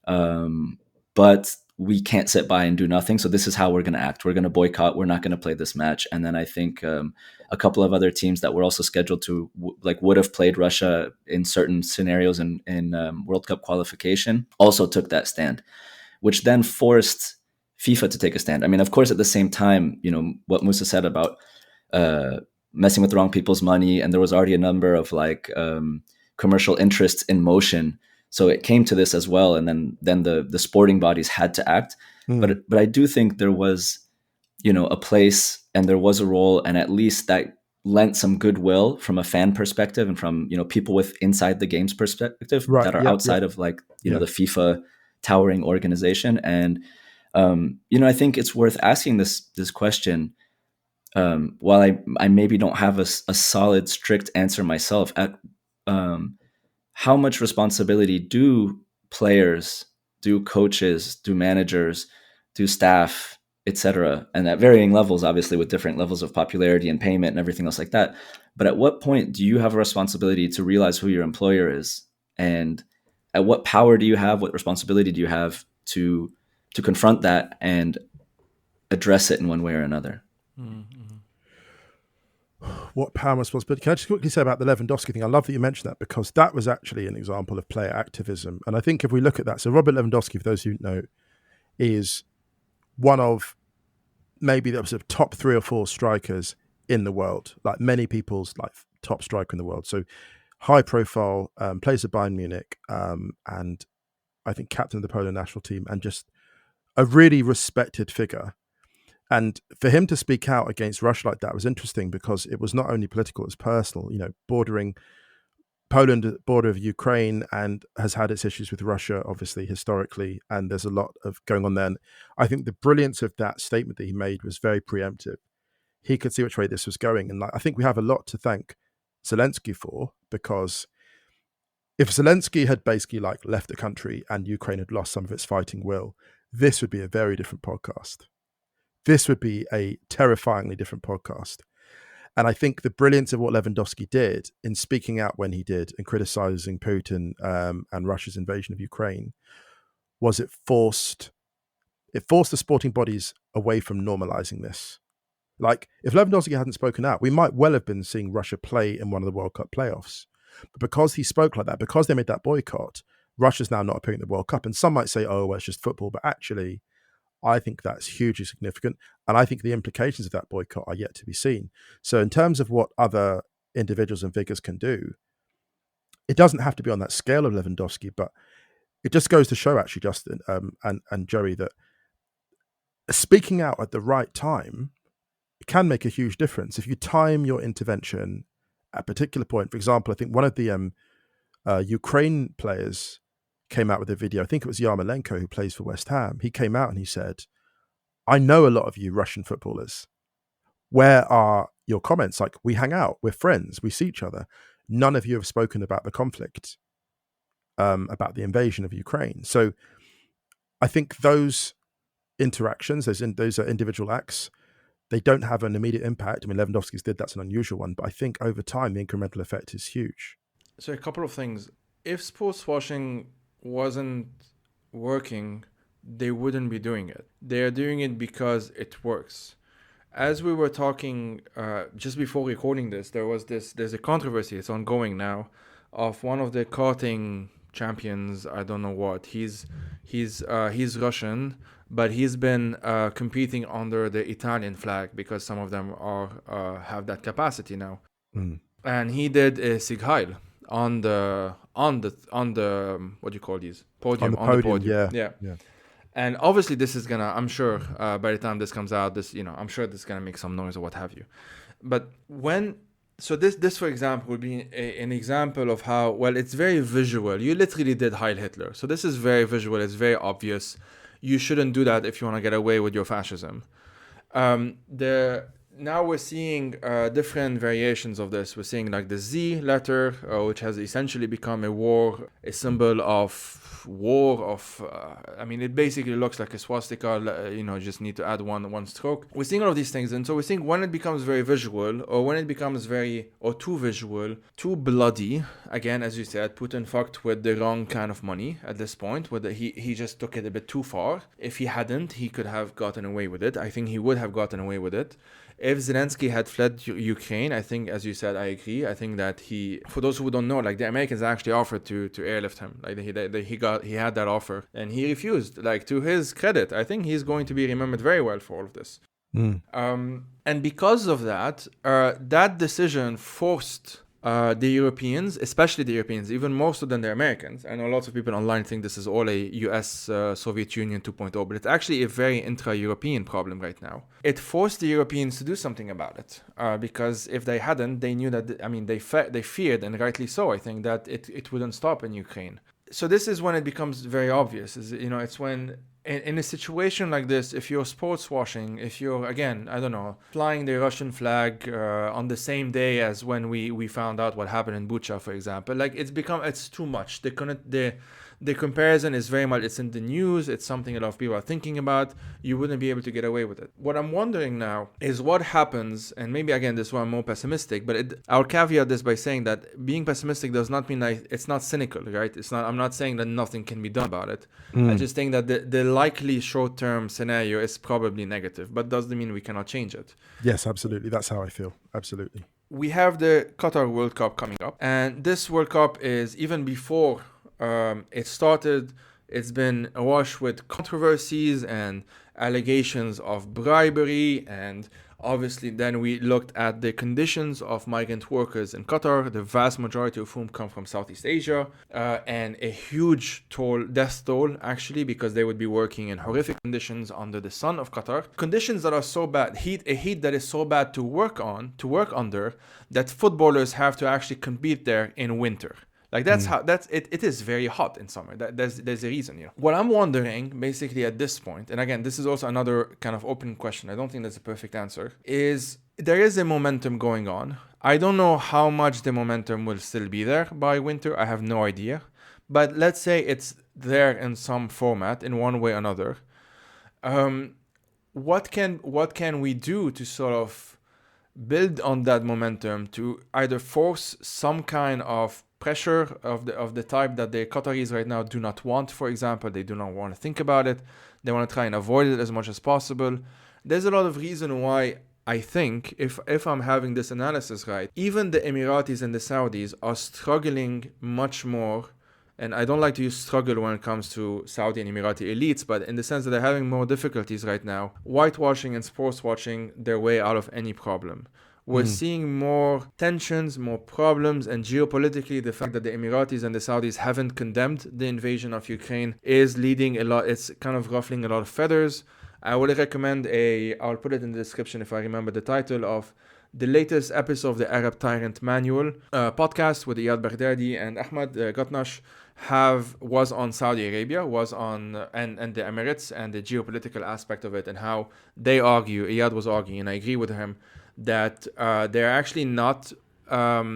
Speaker 3: but we can't sit by and do nothing. So this is how we're going to act. We're going to boycott. We're not going to play this match. And then I think a couple of other teams that were also scheduled to would have played Russia in certain scenarios in World Cup qualification also took that stand, which then forced FIFA to take a stand. I mean, of course, at the same time, what Musa said about messing with the wrong people's money, and there was already a number of commercial interests in motion. So it came to this as well, and then the sporting bodies had to act. But I do think there was, a place and there was a role, and at least that lent some goodwill from a fan perspective and from people with inside the games perspective that are outside of the FIFA towering organization. And I think it's worth asking this question. While I maybe don't have a solid, strict answer myself, at how much responsibility do players, do coaches, do managers, do staff, etc., and at varying levels, obviously with different levels of popularity and payment and everything else like that. But at what point do you have a responsibility to realize who your employer is? And at what power do you have? What responsibility do you have to confront that and address it in one way or another?
Speaker 2: What power and responsibility? Can I just quickly say about the Lewandowski thing? I love that you mentioned that, because that was actually an example of player activism. And I think if we look at that, so Robert Lewandowski, for those who know, is one of maybe the sort of top 3 or 4 strikers in the world, like many people's top striker in the world. So high profile, plays at Bayern Munich, and I think captain of the Poland national team, and just a really respected figure. And for him to speak out against Russia like that was interesting because it was not only political, it was personal, bordering Poland, border of Ukraine, and has had its issues with Russia, obviously, historically. And there's a lot of going on there. And I think the brilliance of that statement that he made was very preemptive. He could see which way this was going. And I think we have a lot to thank Zelensky for, because if Zelensky had basically left the country and Ukraine had lost some of its fighting will, this would be a very different podcast. This would be a terrifyingly different podcast. And I think the brilliance of what Lewandowski did in speaking out when he did and criticizing Putin and Russia's invasion of Ukraine was it forced the sporting bodies away from normalizing this. If Lewandowski hadn't spoken out, we might well have been seeing Russia play in one of the World Cup playoffs. But because he spoke like that, because they made that boycott, Russia's now not appearing at the World Cup. And some might say, oh, well, it's just football. But actually, I think that's hugely significant. And I think the implications of that boycott are yet to be seen. So in terms of what other individuals and figures can do, it doesn't have to be on that scale of Lewandowski, but it just goes to show, actually, Justin and Joey, that speaking out at the right time can make a huge difference. If you time your intervention at a particular point, for example, I think one of the Ukraine players came out with a video. I think it was Yarmolenko, who plays for West Ham. He came out and he said, I know a lot of you Russian footballers. Where are your comments? We hang out, we're friends, we see each other. None of you have spoken about the conflict, about the invasion of Ukraine. So I think those interactions, those are individual acts. They don't have an immediate impact. I mean, Lewandowski's did, that's an unusual one, but I think over time, the incremental effect is huge.
Speaker 1: So a couple of things. If sports washing wasn't working, they wouldn't be doing it. They are doing it because it works. As we were talking just before recording this, there's a controversy, it's ongoing now, of one of the karting champions. I don't know what. He's Russian, but he's been competing under the Italian flag because some of them have that capacity now. And he did a Sieg Heil on the what do you call these, podium, on the podium. Yeah. And obviously this is gonna, I'm sure by the time this comes out, I'm sure this is gonna make some noise or what have you. But this for example would be an example of how, well, it's very visual. You literally did Heil Hitler. So this is very visual, it's very obvious. You shouldn't do that if you want to get away with your fascism. Now we're seeing different variations of this. We're seeing the Z letter, which has essentially become a symbol of war. It basically looks like a swastika. Just need to add one stroke. We're seeing all of these things, and so we're seeing when it becomes very visual, or when it becomes too visual, too bloody. Again, as you said, Putin fucked with the wrong kind of money at this point. Whether he just took it a bit too far. If he hadn't, he could have gotten away with it. I think he would have gotten away with it. If Zelensky had fled Ukraine, I think, as you said, I agree. I think that for those who don't know, the Americans actually offered to airlift him. He had that offer and he refused. To his credit, I think he's going to be remembered very well for all of this. And because of that, that decision forced the Europeans, especially the Europeans, even more so than the Americans. I know lots of people online think this is all a US Soviet Union 2.0, but it's actually a very intra-European problem right now. It forced the Europeans to do something about it, because if they hadn't, they knew that, they feared, and rightly so, I think, that it wouldn't stop in Ukraine. So this is when it becomes very obvious. It's when in a situation like this, if you're sports washing, if you're, again, I don't know, flying the Russian flag on the same day as when we found out what happened in Bucha, for example, it's too much. The comparison is very much, it's in the news, it's something a lot of people are thinking about. You wouldn't be able to get away with it. What I'm wondering now is what happens, and maybe again this is why I'm more pessimistic, but I'll caveat this by saying that being pessimistic does not mean it's not cynical, right? I'm not saying that nothing can be done about it. I just think that the likely short-term scenario is probably negative, but doesn't mean we cannot change it.
Speaker 2: Yes, absolutely. That's how I feel. Absolutely.
Speaker 1: We have the Qatar World Cup coming up, and this World Cup is, even before it started, it's been awash with controversies and allegations of bribery and Obviously, then we looked at the conditions of migrant workers in Qatar, the vast majority of whom come from Southeast Asia, and a huge death toll, actually, because they would be working in horrific conditions under the sun of Qatar. Conditions that are so bad, a heat that is so bad to work under, that footballers have to actually compete there in winter. Like it is very hot in summer. There's a reason, you know. What I'm wondering basically at this point, and again, this is also another kind of open question, I don't think there's a perfect answer, is there is a momentum going on. I don't know how much the momentum will still be there by winter. I have no idea. But let's say it's there in some format in one way or another. What can we do to sort of build on that momentum to either force some kind of pressure of the type that the Qataris right now do not want? For example, they do not want to think about it. They want to try and avoid it as much as possible. There's a lot of reason why I think, if I'm having this analysis right, even the Emiratis and the Saudis are struggling much more. And I don't like to use struggle when it comes to Saudi and Emirati elites, but in the sense that they're having more difficulties right now, whitewashing and sports watching their way out of any problem. We're seeing more tensions, more problems, and geopolitically, the fact that the Emiratis and the Saudis haven't condemned the invasion of Ukraine is leading a lot, it's kind of ruffling a lot of feathers. I would recommend I'll put it in the description if I remember the title of the latest episode of the Arab Tyrant Manual podcast with Iyad Baghdadi and Ahmad Gatnash was on Saudi Arabia, and the Emirates and the geopolitical aspect of it, and how they argue, Iyad was arguing, and I agree with him, that they're actually not, how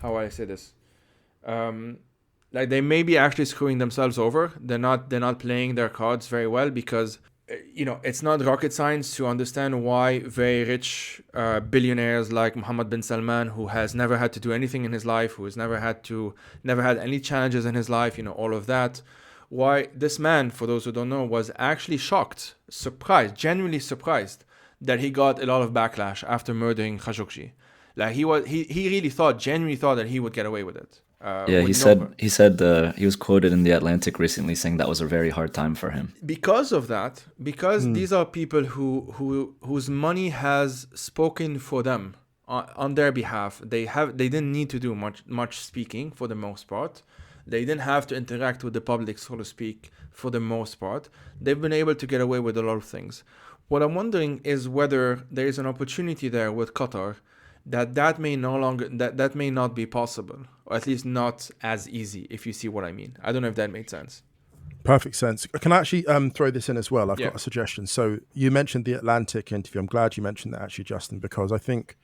Speaker 1: would I say this? Like they may be actually screwing themselves over. They're not playing their cards very well, because it's not rocket science to understand why very rich billionaires like Mohammed bin Salman, who has never had to do anything in his life, who has never had any challenges in his life, all of that, why this man, for those who don't know, was actually genuinely surprised that he got a lot of backlash after murdering Khashoggi. Like he genuinely thought that he would get away with it.
Speaker 3: He said he was quoted in The Atlantic recently saying that was a very hard time for him.
Speaker 1: Because of that, these are people whose money has spoken for them on their behalf. They didn't need to do much speaking for the most part. They didn't have to interact with the public, so to speak, for the most part. They've been able to get away with a lot of things. What I'm wondering is whether there is an opportunity there with Qatar that may not be possible, or at least not as easy, if you see what I mean. I don't know if that made sense.
Speaker 2: Perfect sense. Can I actually throw this in as well? I've got a suggestion. So you mentioned the Atlantic interview. I'm glad you mentioned that, actually, Justin, because I think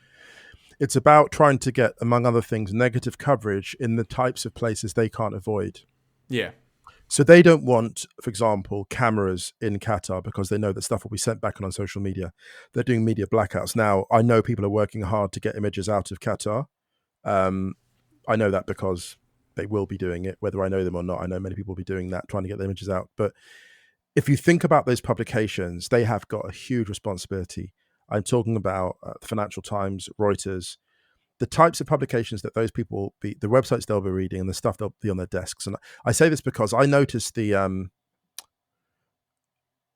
Speaker 2: it's about trying to get, among other things, negative coverage in the types of places they can't avoid.
Speaker 1: Yeah.
Speaker 2: So they don't want, for example, cameras in Qatar because they know that stuff will be sent back on social media. They're doing media blackouts. Now, I know people are working hard to get images out of Qatar. I know that because they will be doing it, whether I know them or not. I know many people will be doing that, trying to get the images out. But if you think about those publications, they have got a huge responsibility. I'm talking about the Financial Times, Reuters, the types of publications that those people the websites they'll be reading and the stuff they'll be on their desks. And I say this because I noticed the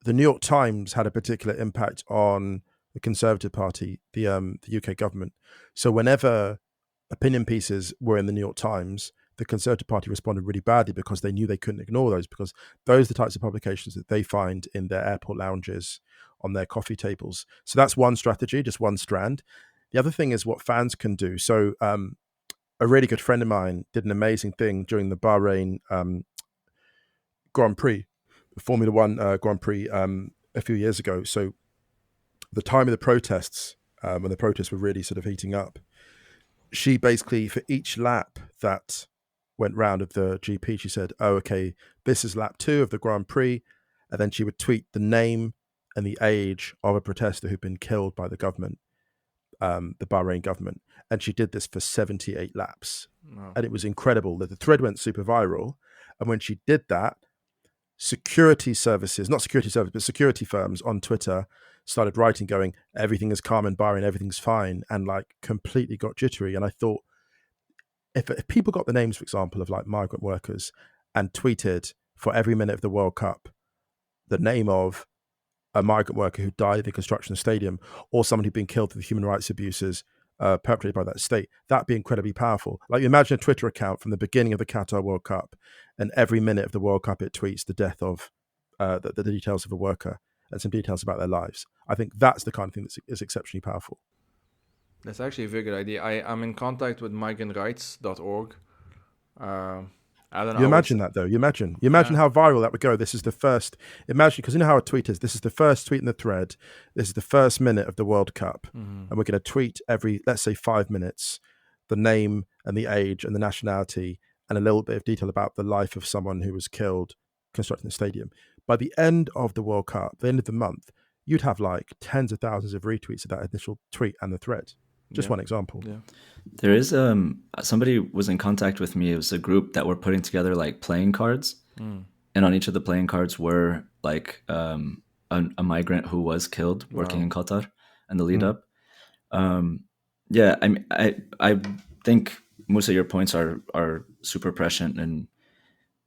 Speaker 2: New York Times had a particular impact on the Conservative Party, the UK government. So whenever opinion pieces were in the New York Times, the Conservative Party responded really badly because they knew they couldn't ignore those, because those are the types of publications that they find in their airport lounges, on their coffee tables. So that's one strategy, just one strand. The other thing is what fans can do. So a really good friend of mine did an amazing thing during the Bahrain Grand Prix, Formula One Grand Prix a few years ago. So the time of the protests, when the protests were really sort of heating up, she basically, for each lap that went round of the GP, she said, oh, okay, this is lap 2 of the Grand Prix. And then she would tweet the name and the age of a protester who'd been killed by the government, the Bahrain government. And she did this for 78 laps. Wow. And it was incredible that the thread went super viral. And when she did that, security firms on Twitter started writing, going, everything is calm in Bahrain, everything's fine, and like completely got jittery. And I thought, if people got the names, for example, of like migrant workers and tweeted for every minute of the World Cup the name of a migrant worker who died in the construction of the stadium, or someone who'd been killed through the human rights abuses perpetrated by that state, that'd be incredibly powerful. Like, you imagine a Twitter account from the beginning of the Qatar World Cup, and every minute of the World Cup it tweets the death of the details of a worker and some details about their lives. I think that's the kind of thing that is exceptionally powerful.
Speaker 1: That's actually a very good idea. I'm in contact with migrantrights.org. I don't know.
Speaker 2: You imagine that, though. You imagine how viral that would go. This is the first. Imagine, because you know how a tweet is. This is the first tweet in the thread. This is the first minute of the World Cup, and we're going to tweet every, let's say, 5 minutes, the name and the age and the nationality and a little bit of detail about the life of someone who was killed constructing the stadium. By the end of the World Cup, the end of the month, you'd have like tens of thousands of retweets of that initial tweet and the thread. Just one example.
Speaker 1: Yeah.
Speaker 3: There is somebody was in contact with me. It was a group that were putting together like playing cards, and on each of the playing cards were like a migrant who was killed working in Qatar and the lead up. Yeah, I think, Musa, your points are super prescient, and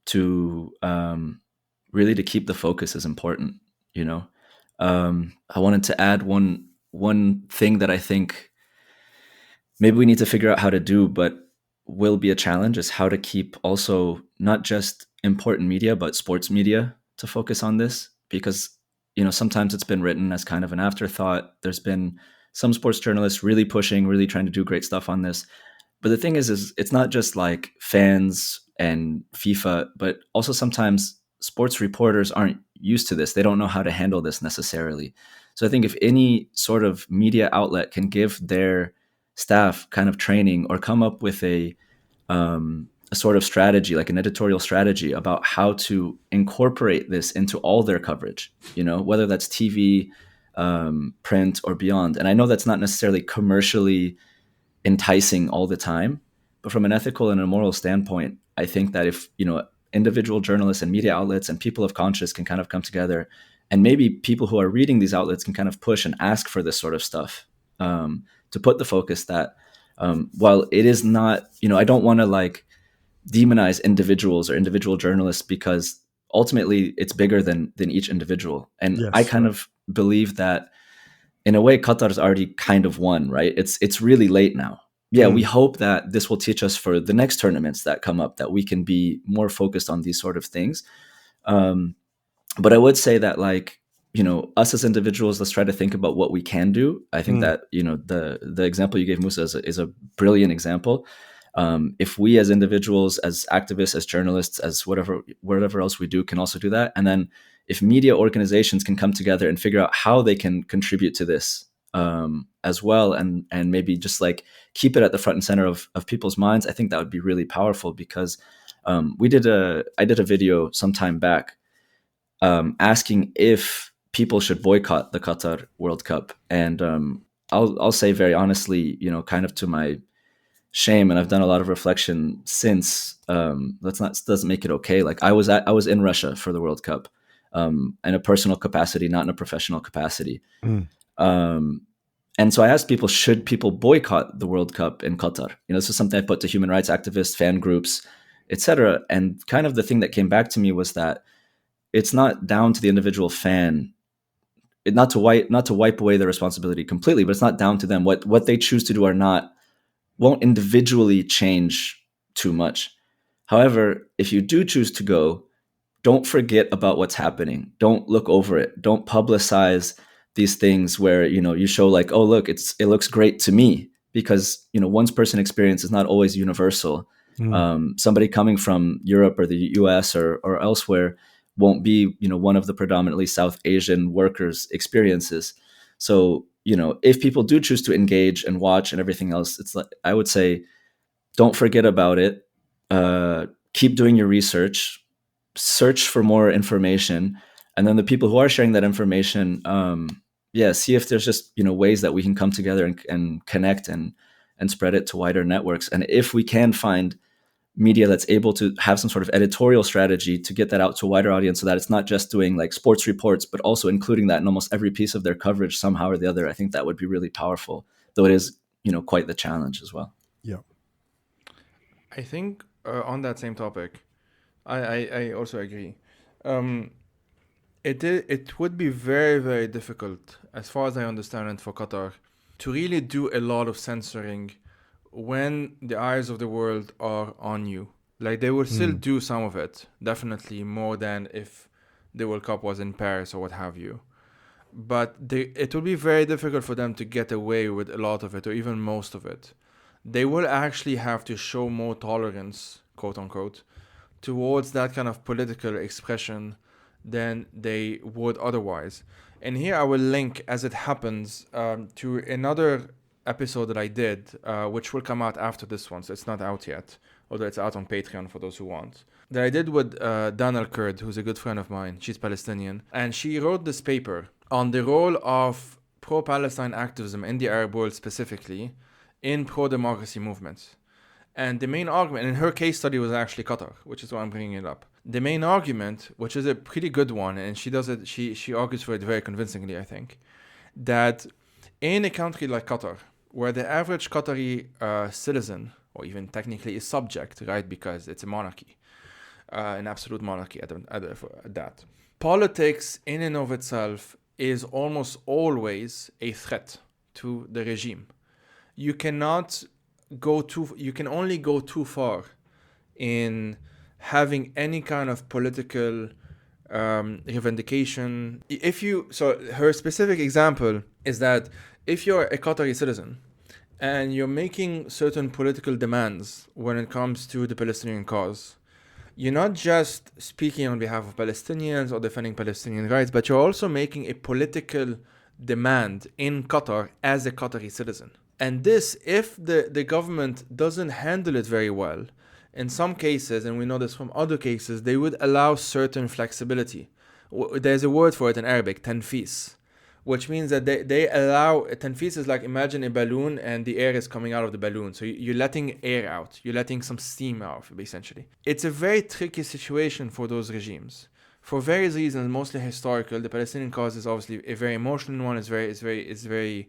Speaker 3: to really to keep the focus is important. You know, I wanted to add one thing that I think maybe we need to figure out how to do, but will be a challenge, is how to keep also not just important media, but sports media to focus on this. Because, you know, sometimes it's been written as kind of an afterthought. There's been some sports journalists really pushing, really trying to do great stuff on this. But the thing is it's not just like fans and FIFA, but also sometimes sports reporters aren't used to this. They don't know how to handle this necessarily. So I think if any sort of media outlet can give their staff kind of training or come up with a sort of strategy, like an editorial strategy about how to incorporate this into all their coverage, you know, whether that's TV, print, or beyond. And I know that's not necessarily commercially enticing all the time, but from an ethical and a moral standpoint, I think that if, you know, individual journalists and media outlets and people of conscience can kind of come together, and maybe people who are reading these outlets can kind of push and ask for this sort of stuff, to put the focus that while it is not, you know, I don't want to like demonize individuals or individual journalists, because ultimately it's bigger than each individual. And
Speaker 2: Yes,
Speaker 3: I kind of believe that in a way Qatar's already kind of won, right? It's really late now. Yeah, we hope that this will teach us for the next tournaments that come up, that we can be more focused on these sort of things. But I would say that, like, you know, us as individuals, let's try to think about what we can do. I think that, you know, the example you gave, Musa, is a brilliant example. If we as individuals, as activists, as journalists, as whatever else we do, can also do that. And then if media organizations can come together and figure out how they can contribute to this as well, and maybe just like keep it at the front and center of people's minds, I think that would be really powerful. Because I did a video some time back asking if people should boycott the Qatar World Cup. And I'll say very honestly, you know, kind of to my shame, and I've done a lot of reflection since, doesn't make it okay. Like, I was in Russia for the World Cup in a personal capacity, not in a professional capacity. And so I asked people, should people boycott the World Cup in Qatar? You know, this is something I put to human rights activists, fan groups, etc. And kind of the thing that came back to me was that it's not down to the individual fan, not to wipe away their responsibility completely, but it's not down to them. What they choose to do or not won't individually change too much. However, if you do choose to go, don't forget about what's happening. Don't look over it. Don't publicize these things where, you know, you show like, oh, look, it looks great to me, because, you know, one's person experience is not always universal. Somebody coming from Europe or the US or elsewhere won't be, you know, one of the predominantly South Asian workers' experiences. So, you know, if people do choose to engage and watch and everything else, it's like, I would say, don't forget about it. Keep doing your research, search for more information. And then the people who are sharing that information, see if there's just, you know, ways that we can come together and connect and spread it to wider networks. And if we can find media that's able to have some sort of editorial strategy to get that out to a wider audience, so that it's not just doing like sports reports, but also including that in almost every piece of their coverage somehow or the other, I think that would be really powerful, though it is, you know, quite the challenge as well.
Speaker 2: Yeah.
Speaker 1: I think on that same topic, I also agree. It would be very, very difficult, as far as I understand it, for Qatar to really do a lot of censoring when the eyes of the world are on you. Like, they will still do some of it, definitely more than if the World Cup was in Paris or what have you. But it will be very difficult for them to get away with a lot of it, or even most of it. They will actually have to show more tolerance, quote unquote, towards that kind of political expression than they would otherwise. And here I will link, as it happens, to another episode that I did, which will come out after this one, so it's not out yet, although it's out on Patreon for those who want. That I did with Dana Kurd, who's a good friend of mine. She's Palestinian. And she wrote this paper on the role of pro-Palestine activism in the Arab world specifically in pro-democracy movements. And the main argument, and her case study was actually Qatar, which is why I'm bringing it up. The main argument, which is a pretty good one, and she does it, she argues for it very convincingly, I think, that in a country like Qatar, where the average Qatari citizen, or even technically a subject, right, because it's a monarchy, an absolute monarchy at that, politics in and of itself is almost always a threat to the regime. You can only go too far in having any kind of political revendication. So her specific example is that if you're a Qatari citizen and you're making certain political demands when it comes to the Palestinian cause, you're not just speaking on behalf of Palestinians or defending Palestinian rights, but you're also making a political demand in Qatar as a Qatari citizen. And this, if the government doesn't handle it very well, in some cases, and we know this from other cases, they would allow certain flexibility. There's a word for it in Arabic, tanfis, which means that they allow, tanfis is like, imagine a balloon and the air is coming out of the balloon. So you're letting air out. You're letting some steam out, essentially. It's a very tricky situation for those regimes. For various reasons, mostly historical. The Palestinian cause is obviously a very emotional one. It's very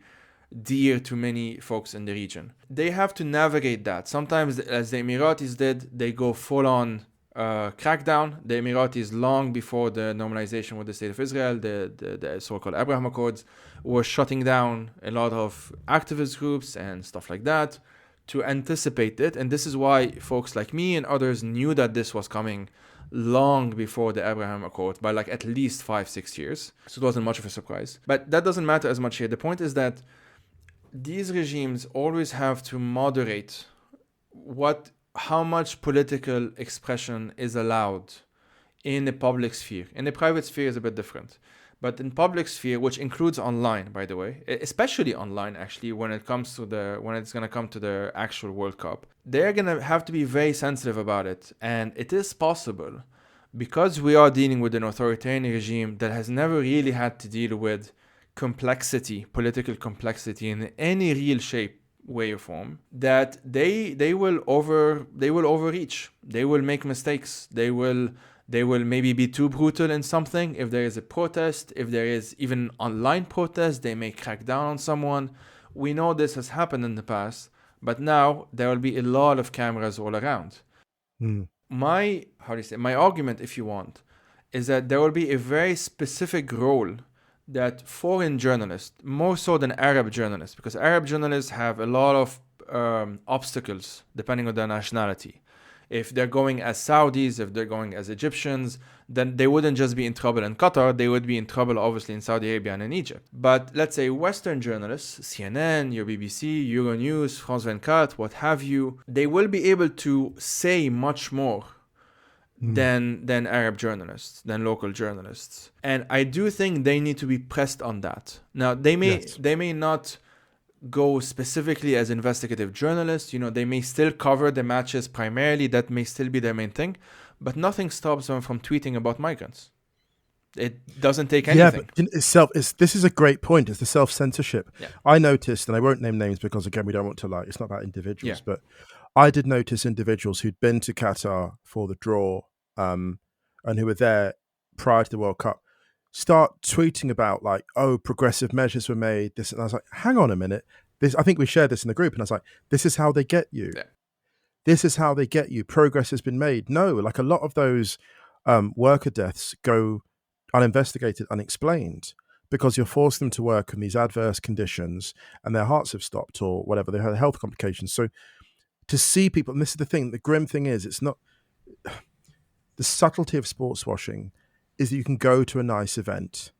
Speaker 1: dear to many folks in the region. They have to navigate that. Sometimes, as the Emiratis did, they go full-on crackdown. The Emiratis, long before the normalization with the State of Israel, the so-called Abraham Accords, were shutting down a lot of activist groups and stuff like that to anticipate it. And this is why folks like me and others knew that this was coming long before the Abraham Accord, by like at least 5-6 years. So it wasn't much of a surprise. But that doesn't matter as much here. The point is that these regimes always have to moderate how much political expression is allowed in the public sphere. In the private sphere is a bit different. But in public sphere, which includes online, by the way, especially online, actually, when it's going to come to the actual World Cup, they're going to have to be very sensitive about it. And it is possible, because we are dealing with an authoritarian regime that has never really had to deal with political complexity in any real shape, way or form, that they will overreach. They will make mistakes. They will maybe be too brutal in something. If there is a protest, if there is even online protest, they may crack down on someone. We know this has happened in the past, but now there will be a lot of cameras all around. My argument, if you want, is that there will be a very specific role that foreign journalists, more so than Arab journalists, because Arab journalists have a lot of obstacles depending on their nationality. If they're going as Saudis, if they're going as Egyptians, then they wouldn't just be in trouble in Qatar, they would be in trouble obviously in Saudi Arabia and in Egypt. But let's say Western journalists, CNN, your BBC, Euronews, France 24, what have you, they will be able to say much more than Arab journalists, than local journalists. And I do think they need to be pressed on that. Now, they may not go specifically as investigative journalists. They may still cover the matches primarily. That may still be their main thing. But nothing stops them from tweeting about migrants. It doesn't take anything.
Speaker 2: Yeah, but this is a great point. It's the self-censorship. Yeah. I noticed, and I won't name names because, again, we don't want to it's not about individuals, but I did notice individuals who'd been to Qatar for the draw and who were there prior to the World Cup start tweeting about progressive measures were made. This, and I was like, hang on a minute. I think we shared this in the group, and I was like, this is how they get you. Yeah. This is how they get you. Progress has been made. No, a lot of those worker deaths go uninvestigated, unexplained, because you're forcing them to work in these adverse conditions and their hearts have stopped or whatever, they had health complications. So to see people, and this is the thing, the grim thing is, it's not the subtlety of sports washing is that you can go to a nice event,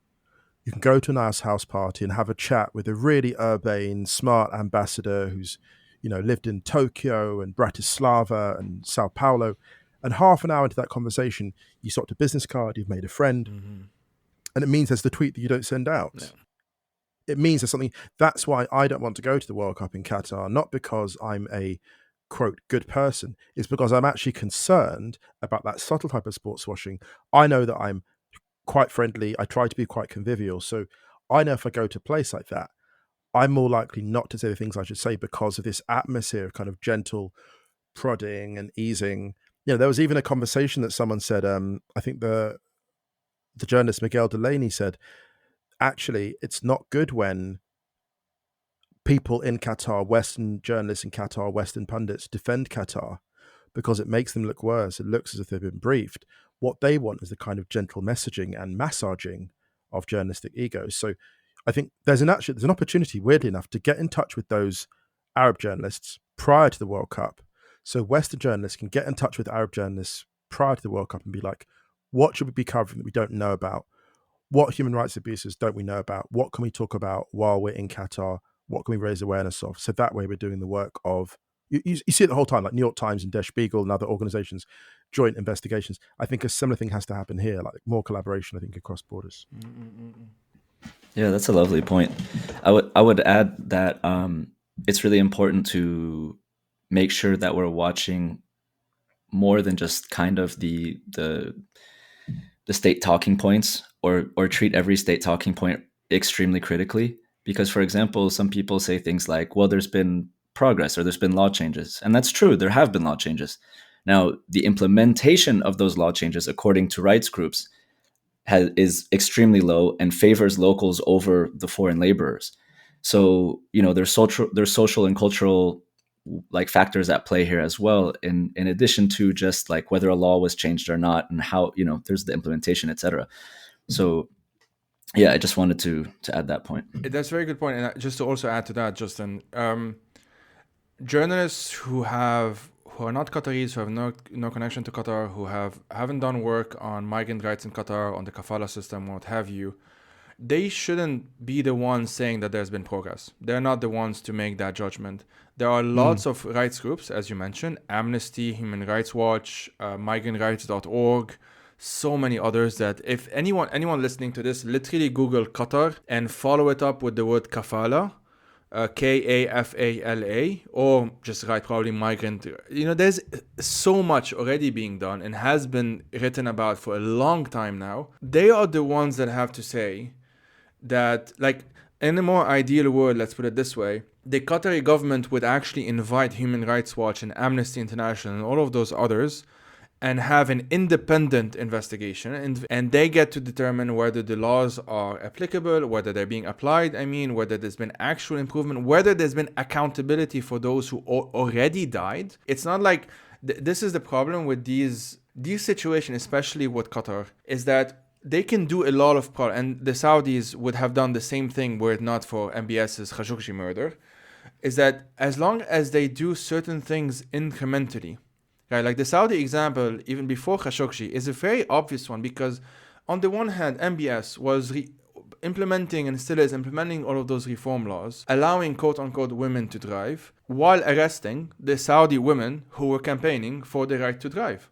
Speaker 2: you can go to a nice house party and have a chat with a really urbane, smart ambassador who's, lived in Tokyo and Bratislava and Sao Paulo. And half an hour into that conversation, you swapped a business card, you've made a friend.
Speaker 1: Mm-hmm.
Speaker 2: And it means there's the tweet that you don't send out.
Speaker 1: Yeah.
Speaker 2: It means there's something. That's why I don't want to go to the World Cup in Qatar, not because I'm a, quote, good person. It's because I'm actually concerned about that subtle type of sports washing. I know that I'm quite friendly. I try to be quite convivial. So I know if I go to a place like that, I'm more likely not to say the things I should say because of this atmosphere of kind of gentle prodding and easing. There was even a conversation that someone said, I think the journalist Miguel Delaney said, actually, it's not good when people in Qatar, Western journalists in Qatar, Western pundits defend Qatar because it makes them look worse. It looks as if they've been briefed. What they want is the kind of gentle messaging and massaging of journalistic egos. So I think there's an opportunity, weirdly enough, to get in touch with those Arab journalists prior to the World Cup. So Western journalists can get in touch with Arab journalists prior to the World Cup and be like, what should we be covering that we don't know about? What human rights abuses don't we know about? What can we talk about while we're in Qatar? What can we raise awareness of? So that way we're doing the work of, you see it the whole time, like New York Times and Der Spiegel and other organizations, joint investigations. I think a similar thing has to happen here, like more collaboration, I think, across borders.
Speaker 3: Yeah, that's a lovely point. I would add that it's really important to make sure that we're watching more than just kind of the state talking points or treat every state talking point extremely critically. Because, for example, some people say things like, well, there's been progress or there's been law changes. And that's true. There have been law changes. Now, the implementation of those law changes, according to rights groups, is extremely low and favors locals over the foreign laborers. So, there's social and cultural like factors at play here as well, in addition to just like whether a law was changed or not and how, there's the implementation, etc. So yeah, I just wanted to add that point.
Speaker 1: That's a very good point. And just to also add to that, Justin, journalists who are not Qataris, who have no connection to Qatar, who haven't done work on migrant rights in Qatar, on the kafala system, what have you, they shouldn't be the ones saying that there's been progress. They're not the ones to make that judgment. There are lots of rights groups, as you mentioned, Amnesty, Human Rights Watch, migrantrights.org, so many others that if anyone listening to this, literally Google Qatar and follow it up with the word kafala, Kafala, or just write probably migrant. There's so much already being done and has been written about for a long time now. They are the ones that have to say that, like, in a more ideal world, let's put it this way, the Qatari government would actually invite Human Rights Watch and Amnesty International and all of those others and have an independent investigation, and they get to determine whether the laws are applicable, whether they're being applied, whether there's been actual improvement, whether there's been accountability for those who already died. It's not like this is the problem with these situations, especially with Qatar, is that they can do a lot of and the Saudis would have done the same thing were it not for MBS's Khashoggi murder, is that as long as they do certain things incrementally, right, like the Saudi example, even before Khashoggi, is a very obvious one because on the one hand, MBS was implementing and still is implementing all of those reform laws, allowing quote-unquote women to drive, while arresting the Saudi women who were campaigning for the right to drive.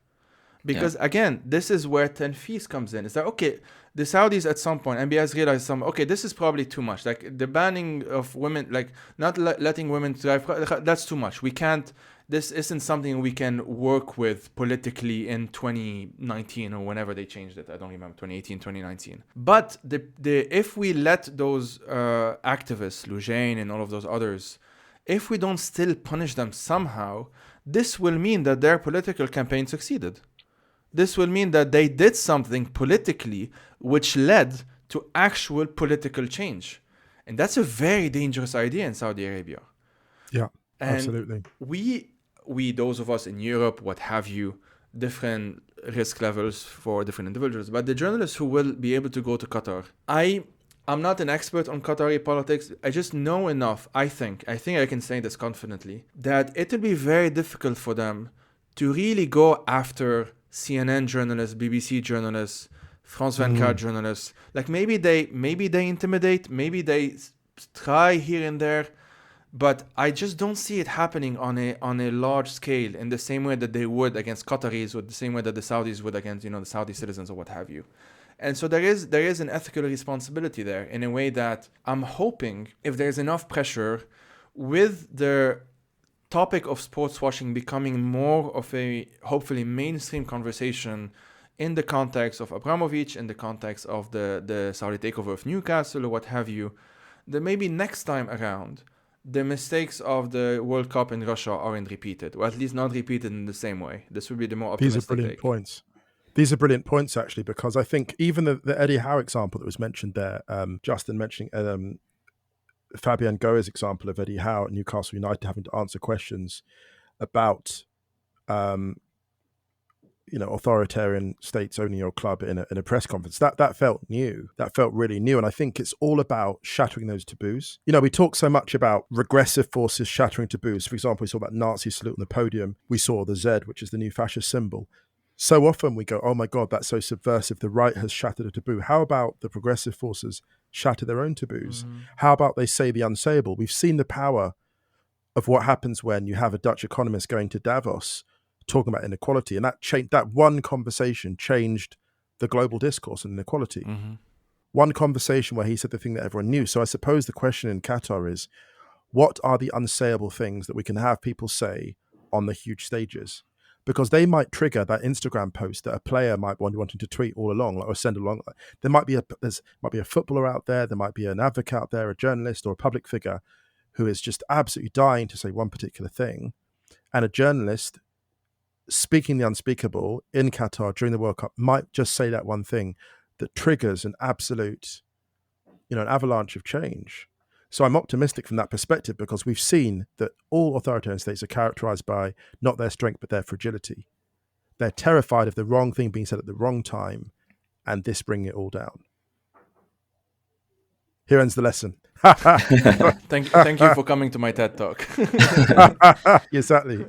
Speaker 1: Because again, this is where Tanfis comes in. It's like, okay, the Saudis at some point, MBS realized okay, this is probably too much. Like the banning of women, like not letting women drive, that's too much. We can't, this isn't something we can work with politically in 2019 or whenever they changed it. I don't remember, 2018, 2019. But if we let those activists, Lujain and all of those others, if we don't still punish them somehow, this will mean that their political campaign succeeded. This will mean that they did something politically which led to actual political change. And that's a very dangerous idea in Saudi Arabia.
Speaker 2: Yeah,
Speaker 1: and
Speaker 2: absolutely.
Speaker 1: We, those of us in Europe, what have you, different risk levels for different individuals. But the journalists who will be able to go to Qatar, I'm not an expert on Qatari politics. I just know enough, I think I can say this confidently, that it will be very difficult for them to really go after CNN journalists, BBC journalists, France 24 journalists. Like maybe they intimidate, maybe they try here and there, but I just don't see it happening on a large scale in the same way that they would against Qataris, or the same way that the Saudis would against, the Saudi citizens or what have you. And so there is an ethical responsibility there, in a way that I'm hoping, if there's enough pressure, with the topic of sports washing becoming more of a hopefully mainstream conversation in the context of Abramovich, in the context of the Saudi takeover of Newcastle or what have you, that maybe next time around the mistakes of the World Cup in Russia aren't repeated, or at least not repeated in the same way. This would be the more optimistic
Speaker 2: These are brilliant
Speaker 1: take.
Speaker 2: points. These are brilliant points, actually, because I think even the Eddie Howe example that was mentioned there, Justin mentioning Fabian Goer's example of Eddie Howe at Newcastle United having to answer questions about authoritarian states owning your club in a press conference. That felt new. That felt really new. And I think it's all about shattering those taboos. We talk so much about regressive forces shattering taboos. For example, we saw that Nazi salute on the podium. We saw the Z, which is the new fascist symbol. So often we go, oh my God, that's so subversive. The right has shattered a taboo. How about the progressive forces shatter their own taboos? How about they say the unsayable? We've seen the power of what happens when you have a Dutch economist going to Davos talking about inequality, and that one conversation changed the global discourse on inequality. One conversation where he said the thing that everyone knew. So I suppose the question in Qatar is, what are the unsayable things that we can have people say on the huge stages? Because they might trigger that Instagram post that a player might want wanting to tweet all along, or send along. There might be a footballer out there, there might be an advocate out there, a journalist or a public figure who is just absolutely dying to say one particular thing, and a journalist speaking the unspeakable in Qatar during the World Cup might just say that one thing that triggers an absolute, an avalanche of change. So I'm optimistic from that perspective, because we've seen that all authoritarian states are characterized by not their strength, but their fragility. They're terrified of the wrong thing being said at the wrong time, and this bringing it all down. Here ends the lesson.
Speaker 1: Thank you for coming to my TED Talk.
Speaker 2: Exactly.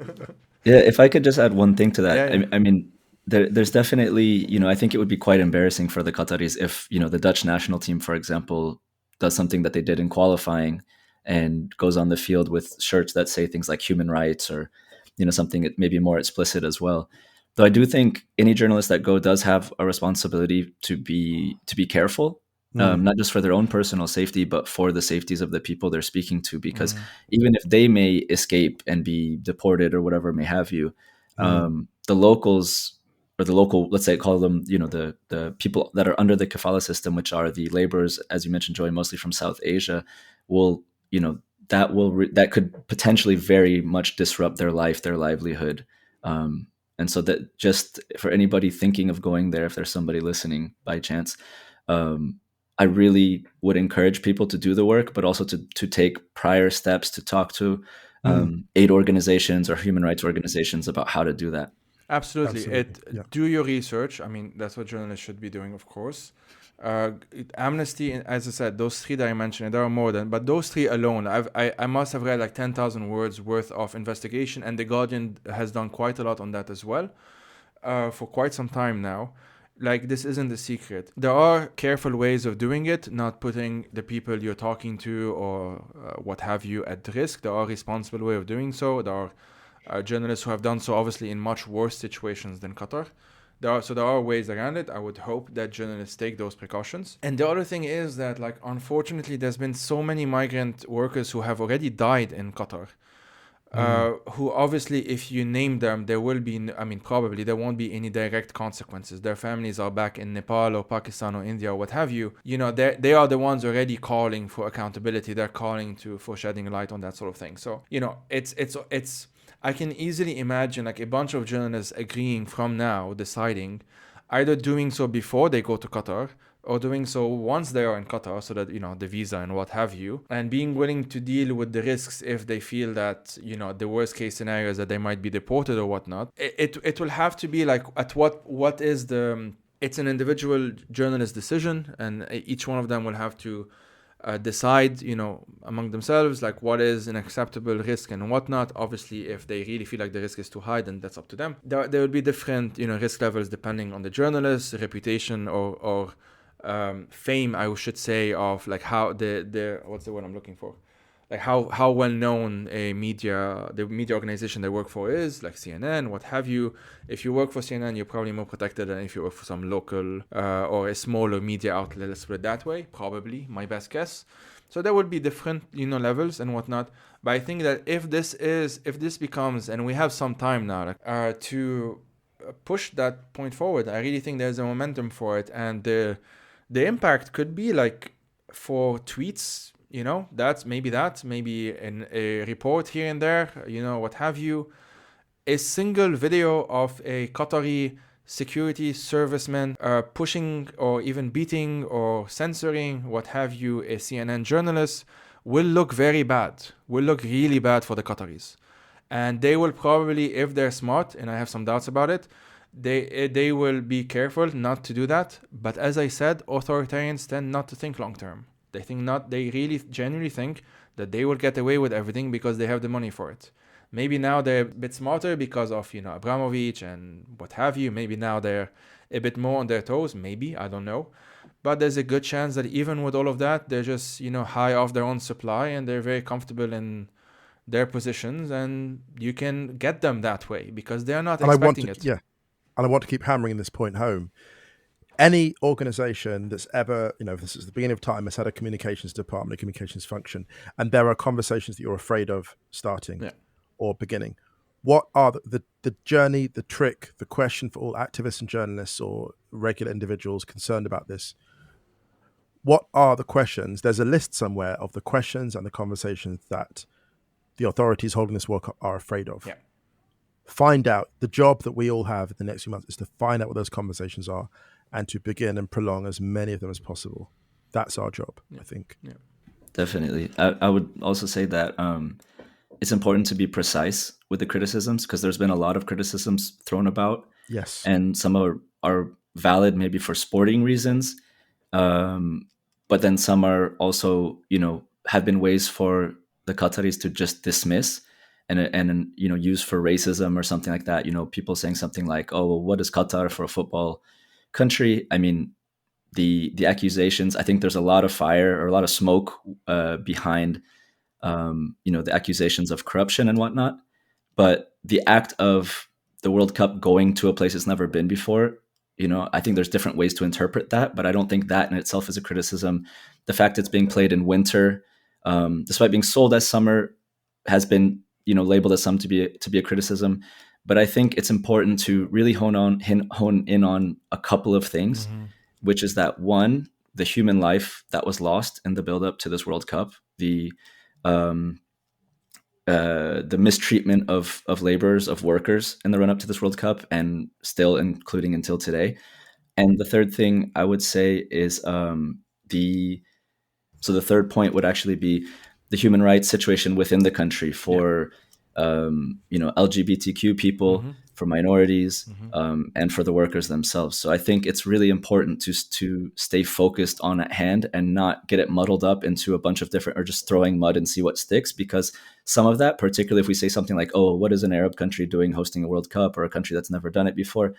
Speaker 3: Yeah, if I could just add one thing to that.
Speaker 1: Yeah.
Speaker 3: I mean, there's definitely, I think it would be quite embarrassing for the Qataris if, the Dutch national team, for example, does something that they did in qualifying and goes on the field with shirts that say things like human rights, or, something maybe more explicit as well. Though I do think any journalist that does have a responsibility to be careful. Not just for their own personal safety, but for the safeties of the people they're speaking to, because even if they may escape and be deported or whatever may have you, the locals, or the local, let's say call them, the people that are under the kafala system, which are the laborers, as you mentioned, Joy, mostly from South Asia, will, that could potentially very much disrupt their life, their livelihood. And so that, just for anybody thinking of going there, if there's somebody listening by chance, I really would encourage people to do the work, but also to take prior steps to talk to aid organizations or human rights organizations about how to do that.
Speaker 1: Absolutely. Do your research. I mean, that's what journalists should be doing, of course. Amnesty, as I said, those three that I mentioned, there are more than, but those three alone, I must have read like 10,000 words worth of investigation, and The Guardian has done quite a lot on that as well, for quite some time now. Like, this isn't a secret. There are careful ways of doing it, not putting the people you're talking to or what have you at risk. There are responsible ways of doing so. There are journalists who have done so, obviously, in much worse situations than Qatar. There are ways around it. I would hope that journalists take those precautions. And the other thing is that, like, unfortunately, there's been so many migrant workers who have already died in Qatar. Who obviously, if you name them, there will be, probably there won't be any direct consequences. Their families are back in Nepal or Pakistan or India or what have you. They are the ones already calling for accountability. They're calling for shedding light on that sort of thing. So, it's I can easily imagine like a bunch of journalists agreeing from now, deciding either doing so before they go to Qatar, or doing so once they are in Qatar, so that, the visa and what have you, and being willing to deal with the risks if they feel that, the worst case scenario is that they might be deported or whatnot. It will have to be like at what is the... It's an individual journalist decision, and each one of them will have to decide, among themselves, like what is an acceptable risk and whatnot. Obviously, if they really feel like the risk is too high, then that's up to them. There will be different, risk levels depending on the journalist, reputation, or fame, I should say, of like how the what's the word I'm looking for? Like how well known the media organization they work for is, like CNN, what have you. If you work for CNN, you're probably more protected than if you work for some local or a smaller media outlet. Let's put it that way. Probably my best guess. So there will be different levels and whatnot. But I think that if this becomes, and we have some time now to push that point forward, I really think there's a momentum for it, and the impact could be like for tweets. That's maybe in a report here and there, what have you. A single video of a Qatari security serviceman pushing or even beating or censoring, what have you, a CNN journalist will look very bad, will look really bad for the Qataris. And they will probably, if they're smart, and I have some doubts about it, they will be careful not to do that. But as I said, authoritarians tend not to think long term. They really genuinely think that they will get away with everything because they have the money for it. Maybe now they're a bit smarter because of, Abramovich and what have you. Maybe now they're a bit more on their toes. Maybe, I don't know. But there's a good chance that even with all of that, they're just, high off their own supply and they're very comfortable in their positions, and you can get them that way because they're not expecting it.
Speaker 2: Yeah. And I want to keep hammering this point home. Any organization that's ever, this is the beginning of time, has had a communications department, a communications function, and there are conversations that you're afraid of starting or beginning. What are the journey, the trick, the question for all activists and journalists or regular individuals concerned about this? What are the questions? There's a list somewhere of the questions and the conversations that the authorities holding this work are afraid of.
Speaker 1: Yeah.
Speaker 2: Find out. The job that we all have in the next few months is to find out what those conversations are and to begin and prolong as many of them as possible. That's our job, I think.
Speaker 1: Yeah.
Speaker 3: Definitely. I would also say that it's important to be precise with the criticisms, because there's been a lot of criticisms thrown about.
Speaker 2: Yes.
Speaker 3: And some are valid maybe for sporting reasons. But then some are also, have been ways for the Qataris to just dismiss and use for racism or something like that. People saying something like, oh, well, what is Qatar for a football country? I mean, the accusations, I think there's a lot of fire or a lot of smoke behind, the accusations of corruption and whatnot. But the act of the World Cup going to a place it's never been before, I think there's different ways to interpret that, but I don't think that in itself is a criticism. The fact it's being played in winter, despite being sold as summer, has been, labeled as some to be a criticism. But I think it's important to really hone in on a couple of things, which is that one, the human life that was lost in the build-up to this World Cup, the mistreatment of laborers, of workers in the run-up to this World Cup, and still including until today. And the third thing I would say is the third point would actually be the human rights situation within the country for LGBTQ people, for minorities, and for the workers themselves. So I think it's really important to stay focused on at hand and not get it muddled up into a bunch of different, or just throwing mud and see what sticks, because some of that, particularly if we say something like, oh, what is an Arab country doing hosting a World Cup, or a country that's never done it before?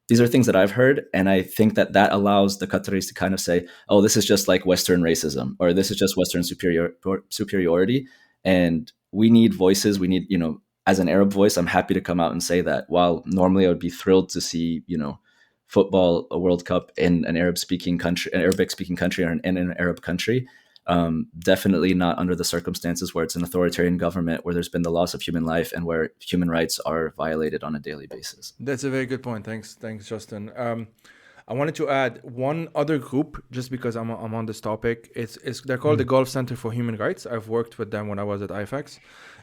Speaker 3: These are things that I've heard, and I think that allows the Qataris to kind of say, oh, this is just like Western racism, or this is just Western superiority. And we need voices. We need, as an Arab voice, I'm happy to come out and say that. While normally I would be thrilled to see, football, a World Cup in an Arabic-speaking country, or in an Arab country, definitely not under the circumstances where it's an authoritarian government, where there's been the loss of human life and where human rights are violated on a daily basis.
Speaker 1: That's a very good point. Thanks, Justin. I wanted to add one other group, just because I'm on this topic. They're called the Gulf Center for Human Rights. I've worked with them when I was at IFAX.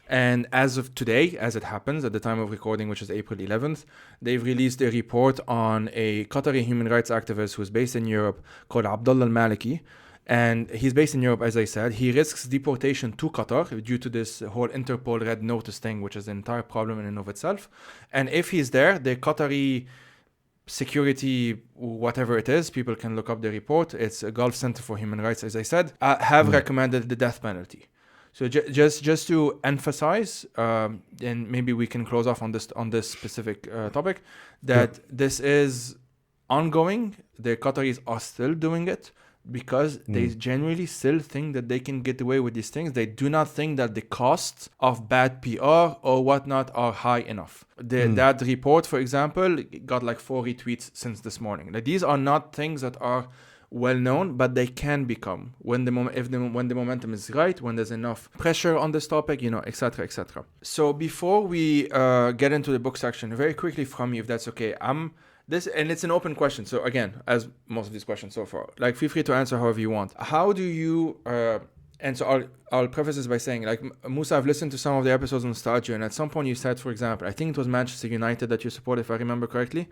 Speaker 1: And as of today, as it happens, at the time of recording, which is April 11th, they've released a report on a Qatari human rights activist who's based in Europe called Abdel al-Maliki. And he's based in Europe, as I said. He risks deportation to Qatar due to this whole Interpol red notice thing, which is an entire problem in and of itself. And if he's there, the Qatari security, whatever it is, people can look up the report. It's a Gulf Center for Human Rights, as I said, have recommended the death penalty. So just to emphasize, and maybe we can close off on this specific topic, that this is ongoing. The Qataris are still doing it because they genuinely still think that they can get away with these things. They do not think that the costs of bad PR or whatnot are high enough. That report, for example, got like 4 retweets since this morning. Like, these are not things that are well known, but they can become when the momentum is right, when there's enough pressure on this topic, etc., etc. So before we get into the book section, very quickly from you, if that's okay, and it's an open question. So again, as most of these questions so far, like, feel free to answer however you want. How do you and so I'll preface this by saying, like, Musa, I've listened to some of the episodes on Stadio, and at some point you said, for example, I think it was Manchester United that you support, if I remember correctly.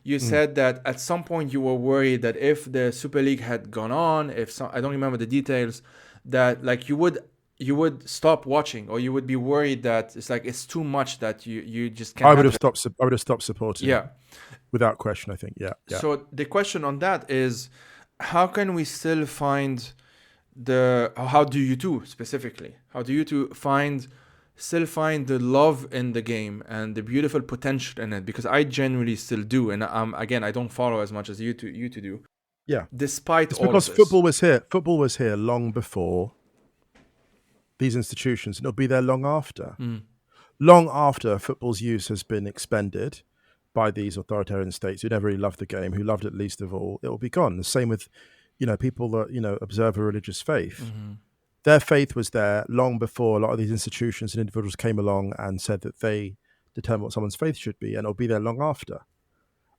Speaker 1: You said that at some point you were worried that if the Super League had gone on, I don't remember the details, that like you would stop watching, or you would be worried that it's too much that you just can't.
Speaker 2: I would have stopped supporting.
Speaker 1: Yeah,
Speaker 2: without question. I think. Yeah.
Speaker 1: So the question on that is, how can we still find how do you two specifically? How do you two still find the love in the game and the beautiful potential in it? Because I genuinely still do, and again, I don't follow as much as you two do.
Speaker 2: Yeah.
Speaker 1: Despite
Speaker 2: it's
Speaker 1: all
Speaker 2: because
Speaker 1: of this.
Speaker 2: football was here long before these institutions, and it'll be there long after. Long after football's use has been expended by these authoritarian states who never really loved the game, who loved it least of all, it will be gone. The same with people that observe a religious faith. Their faith was there long before a lot of these institutions and individuals came along and said that they determine what someone's faith should be, and it'll be there long after.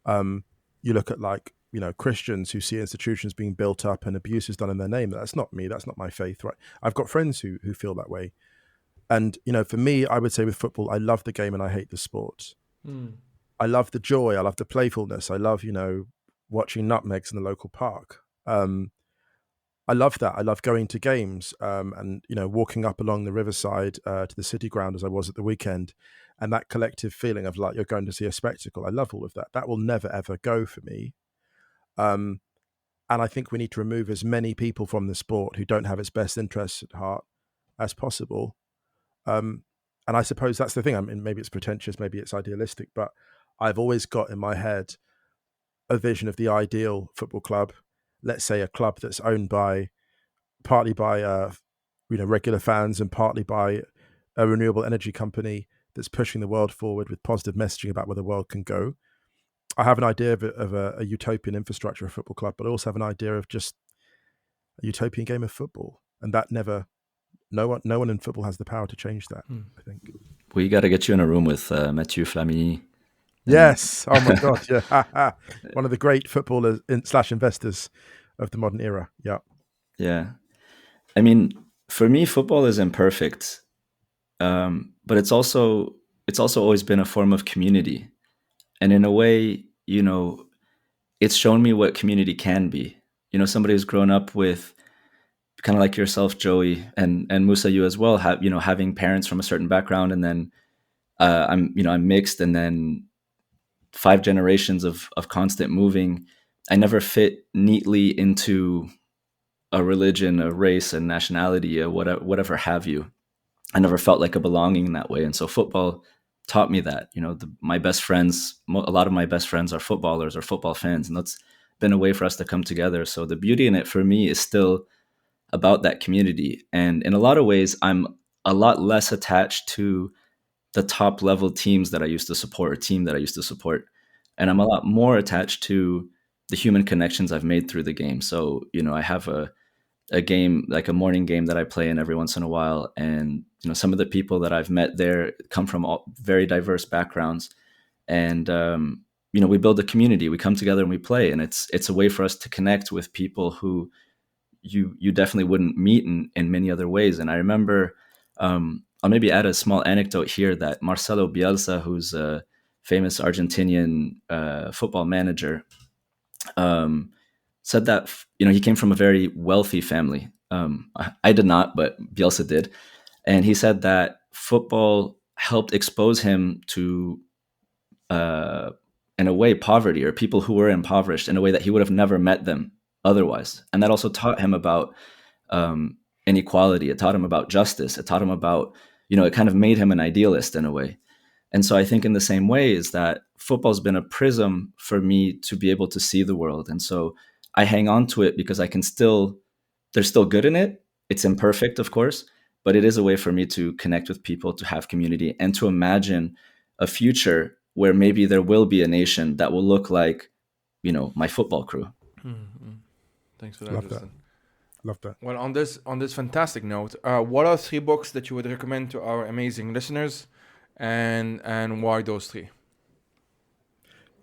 Speaker 2: You look at Christians who see institutions being built up and abuse is done in their name. That's not me. That's not my faith, right? I've got friends who feel that way. And, for me, I would say with football, I love the game and I hate the sport. I love the joy. I love the playfulness. I love, watching nutmegs in the local park. I love that. I love going to games and, walking up along the riverside to the city ground as I was at the weekend, and that collective feeling of like you're going to see a spectacle. I love all of that. That will never, ever go for me. And I think we need to remove as many people from the sport who don't have its best interests at heart as possible. And I suppose that's the thing. I mean, maybe it's pretentious, maybe it's idealistic, but I've always got in my head a vision of the ideal football club. Let's say a club that's owned partly by regular fans and partly by a renewable energy company that's pushing the world forward with positive messaging about where the world can go. I have an idea of a utopian infrastructure of a football club, but I also have an idea of just a utopian game of football, and that no one in football has the power to change that. I think
Speaker 3: we got to get you in a room with Mathieu Flamini.
Speaker 2: Yes. Oh my God. Yeah. One of the great footballers / investors of the modern era. Yeah.
Speaker 3: Yeah. I mean, for me, football is imperfect, but it's also always been a form of community, and in a way, it's shown me what community can be. Somebody who's grown up with, kind of like yourself, Joey, and Musa, you as well, having parents from a certain background, and then I'm mixed, and then 5 generations of constant moving. I never fit neatly into a religion, a race, a nationality, a whatever have you. I never felt like a belonging in that way. And so football taught me that. My best friends, a lot of my best friends are footballers or football fans, and that's been a way for us to come together. So the beauty in it for me is still about that community. And in a lot of ways, I'm a lot less attached to the top level teams that I used to support, or team that I used to support. And I'm a lot more attached to the human connections I've made through the game. So, I have a game, like a morning game that I play in every once in a while. And, some of the people that I've met there come from very diverse backgrounds. And, we build a community, we come together and we play. And it's a way for us to connect with people who you definitely wouldn't meet in many other ways. And I remember I'll maybe add a small anecdote here that Marcelo Bielsa, who's a famous Argentinian football manager, said that he came from a very wealthy family. I did not, but Bielsa did, and he said that football helped expose him to, in a way, poverty, or people who were impoverished in a way that he would have never met them otherwise, and that also taught him about inequality. It taught him about justice. It taught him about, it kind of made him an idealist in a way. And so I think in the same way is that football's been a prism for me to be able to see the world. And so I hang on to it because there's still good in it. It's imperfect, of course, but it is a way for me to connect with people, to have community, and to imagine a future where maybe there will be a nation that will look like, my football crew.
Speaker 1: Mm-hmm. Thanks for that.
Speaker 2: Love that.
Speaker 1: Well, on this fantastic note, what are 3 books that you would recommend to our amazing listeners, and why those 3?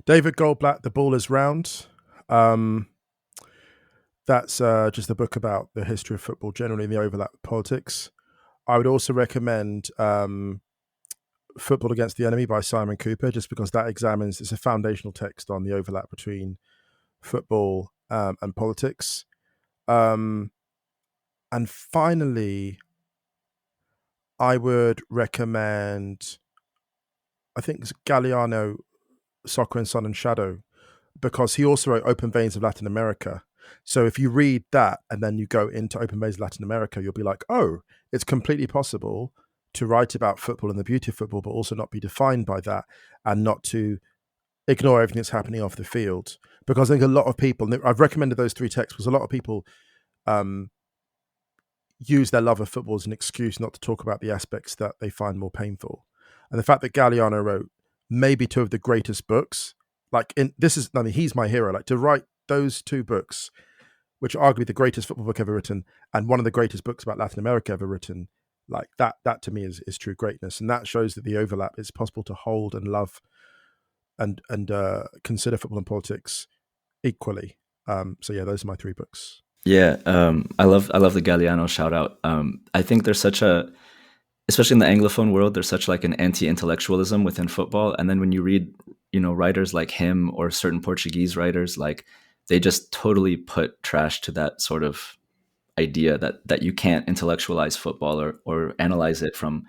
Speaker 2: David Goldblatt, The Ball is Round. That's just a book about the history of football generally and the overlap with politics. I would also recommend Football Against the Enemy by Simon Kuper, just because it's a foundational text on the overlap between football and politics. And finally, I would recommend, I think it's Galeano, Soccer in Sun and Shadow, because he also wrote Open Veins of Latin America. So if you read that and then you go into Open Veins of Latin America, you'll be like, oh, it's completely possible to write about football and the beauty of football, but also not be defined by that, and not to ignore everything that's happening off the field. Because I think a lot of people, I've recommended those 3 texts because a lot of people use their love of football as an excuse not to talk about the aspects that they find more painful. And the fact that Galeano wrote maybe 2 of the greatest books, he's my hero. Like, to write those 2 books, which are arguably the greatest football book ever written, and one of the greatest books about Latin America ever written, like that to me is true greatness. And that shows that the overlap is possible to hold and love and consider football and politics equally. So yeah, those are my 3 books.
Speaker 3: Yeah, I love the Galeano shout out. I think there's especially in the Anglophone world, there's such like an anti-intellectualism within football. And then when you read, writers like him or certain Portuguese writers, like they just totally put trash to that sort of idea that you can't intellectualize football or analyze it from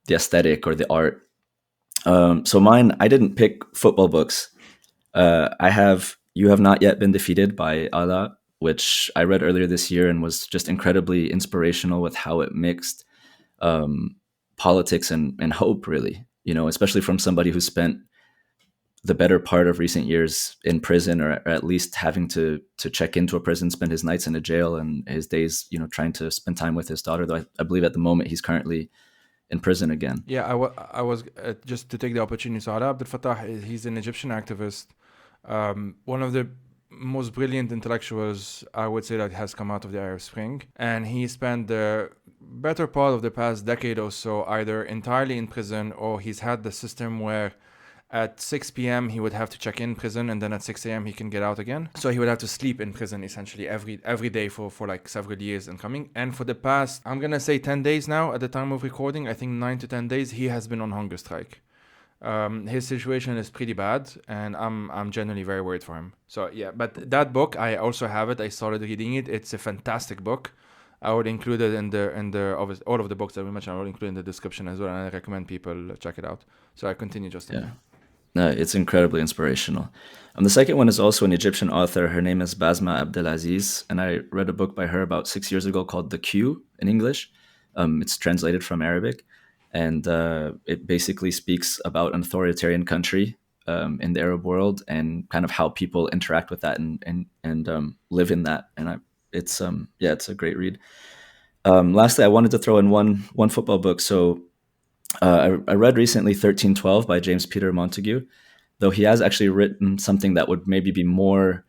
Speaker 3: the aesthetic or the art. So mine, I didn't pick football books. I have You Have Not Yet Been Defeated by Alaa, which I read earlier this year and was just incredibly inspirational with how it mixed politics and hope, really, especially from somebody who spent the better part of recent years in prison, or at least having to check into a prison, spend his nights in a jail and his days, trying to spend time with his daughter, though I believe at the moment he's currently in prison again.
Speaker 1: Yeah, I was just to take the opportunity. So Alaa Abdel, he's an Egyptian activist, one of the most brilliant intellectuals, I would say, that has come out of the Arab Spring. And he spent the better part of the past decade or so either entirely in prison, or he's had the system where at 6 p.m. he would have to check in prison, and then at 6 a.m. he can get out again. So he would have to sleep in prison essentially every day for like several years incoming. And for the past, I'm going to say 10 days now at the time of recording, I think 9 to 10 days, he has been on hunger strike. His situation is pretty bad, and I'm genuinely very worried for him. So yeah, but that book, I also have it. I started reading it. It's a fantastic book. I would include it in the all of the books that we mentioned. I will include in the description as well, and I recommend people check it out. So I continue, Justin.
Speaker 3: Yeah. No, it's incredibly inspirational. And the second one is also an Egyptian author. Her name is Basma Abdel Aziz, and I read a book by her about 6 years ago called The Queue in English. It's translated from Arabic, and it basically speaks about an authoritarian country in the Arab world and kind of how people interact with that and live in that. And it's a great read. Lastly, I wanted to throw in one football book. So I read recently 1312 by James Peter Montague, though he has actually written something that would maybe be more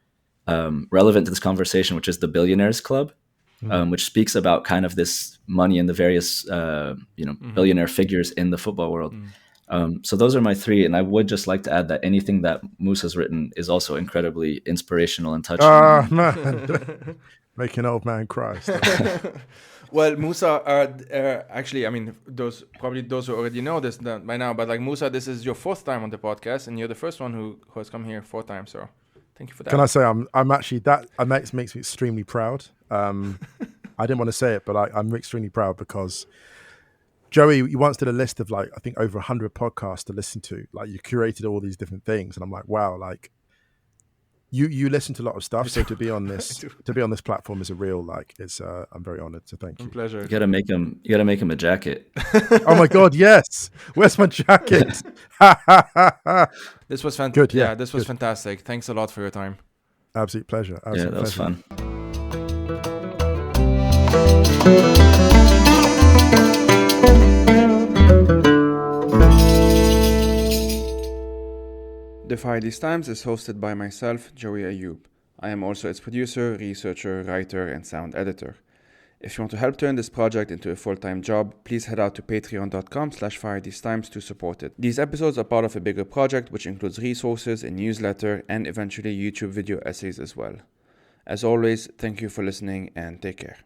Speaker 3: relevant to this conversation, which is the Billionaires Club, which speaks about kind of this money and the various billionaire figures in the football world. So those are my 3, and I would just like to add that anything that Musa's written is also incredibly inspirational and touching.
Speaker 2: Man. Make an old man cry.
Speaker 1: Well, Musa, actually, I mean, those who already know this by now, but like Musa, this is your 4th time on the podcast, and you're the first one who has come here 4 times. So, thank you for that.
Speaker 2: Can I say I'm actually that makes me extremely proud. I didn't want to say it, but I'm extremely proud because Joey, you once did a list of like I think over 100 podcasts to listen to. Like you curated all these different things, and I'm like, wow, like. You listen to a lot of stuff, so to be on this platform is a real it's I'm very honored. So thank you.
Speaker 1: Pleasure.
Speaker 3: You gotta make him a jacket.
Speaker 2: Oh my God, yes! Where's my jacket?
Speaker 1: This was fantastic.
Speaker 2: Good,
Speaker 1: yeah, this was fantastic. Thanks a lot for your time.
Speaker 2: Absolute pleasure.
Speaker 3: That was fun.
Speaker 1: The Fire These Times is hosted by myself, Joey Ayoub. I am also its producer, researcher, writer, and sound editor. If you want to help turn this project into a full-time job, please head out to patreon.com/firethesetimes to support it. These episodes are part of a bigger project which includes resources, a newsletter, and eventually YouTube video essays as well. As always, thank you for listening and take care.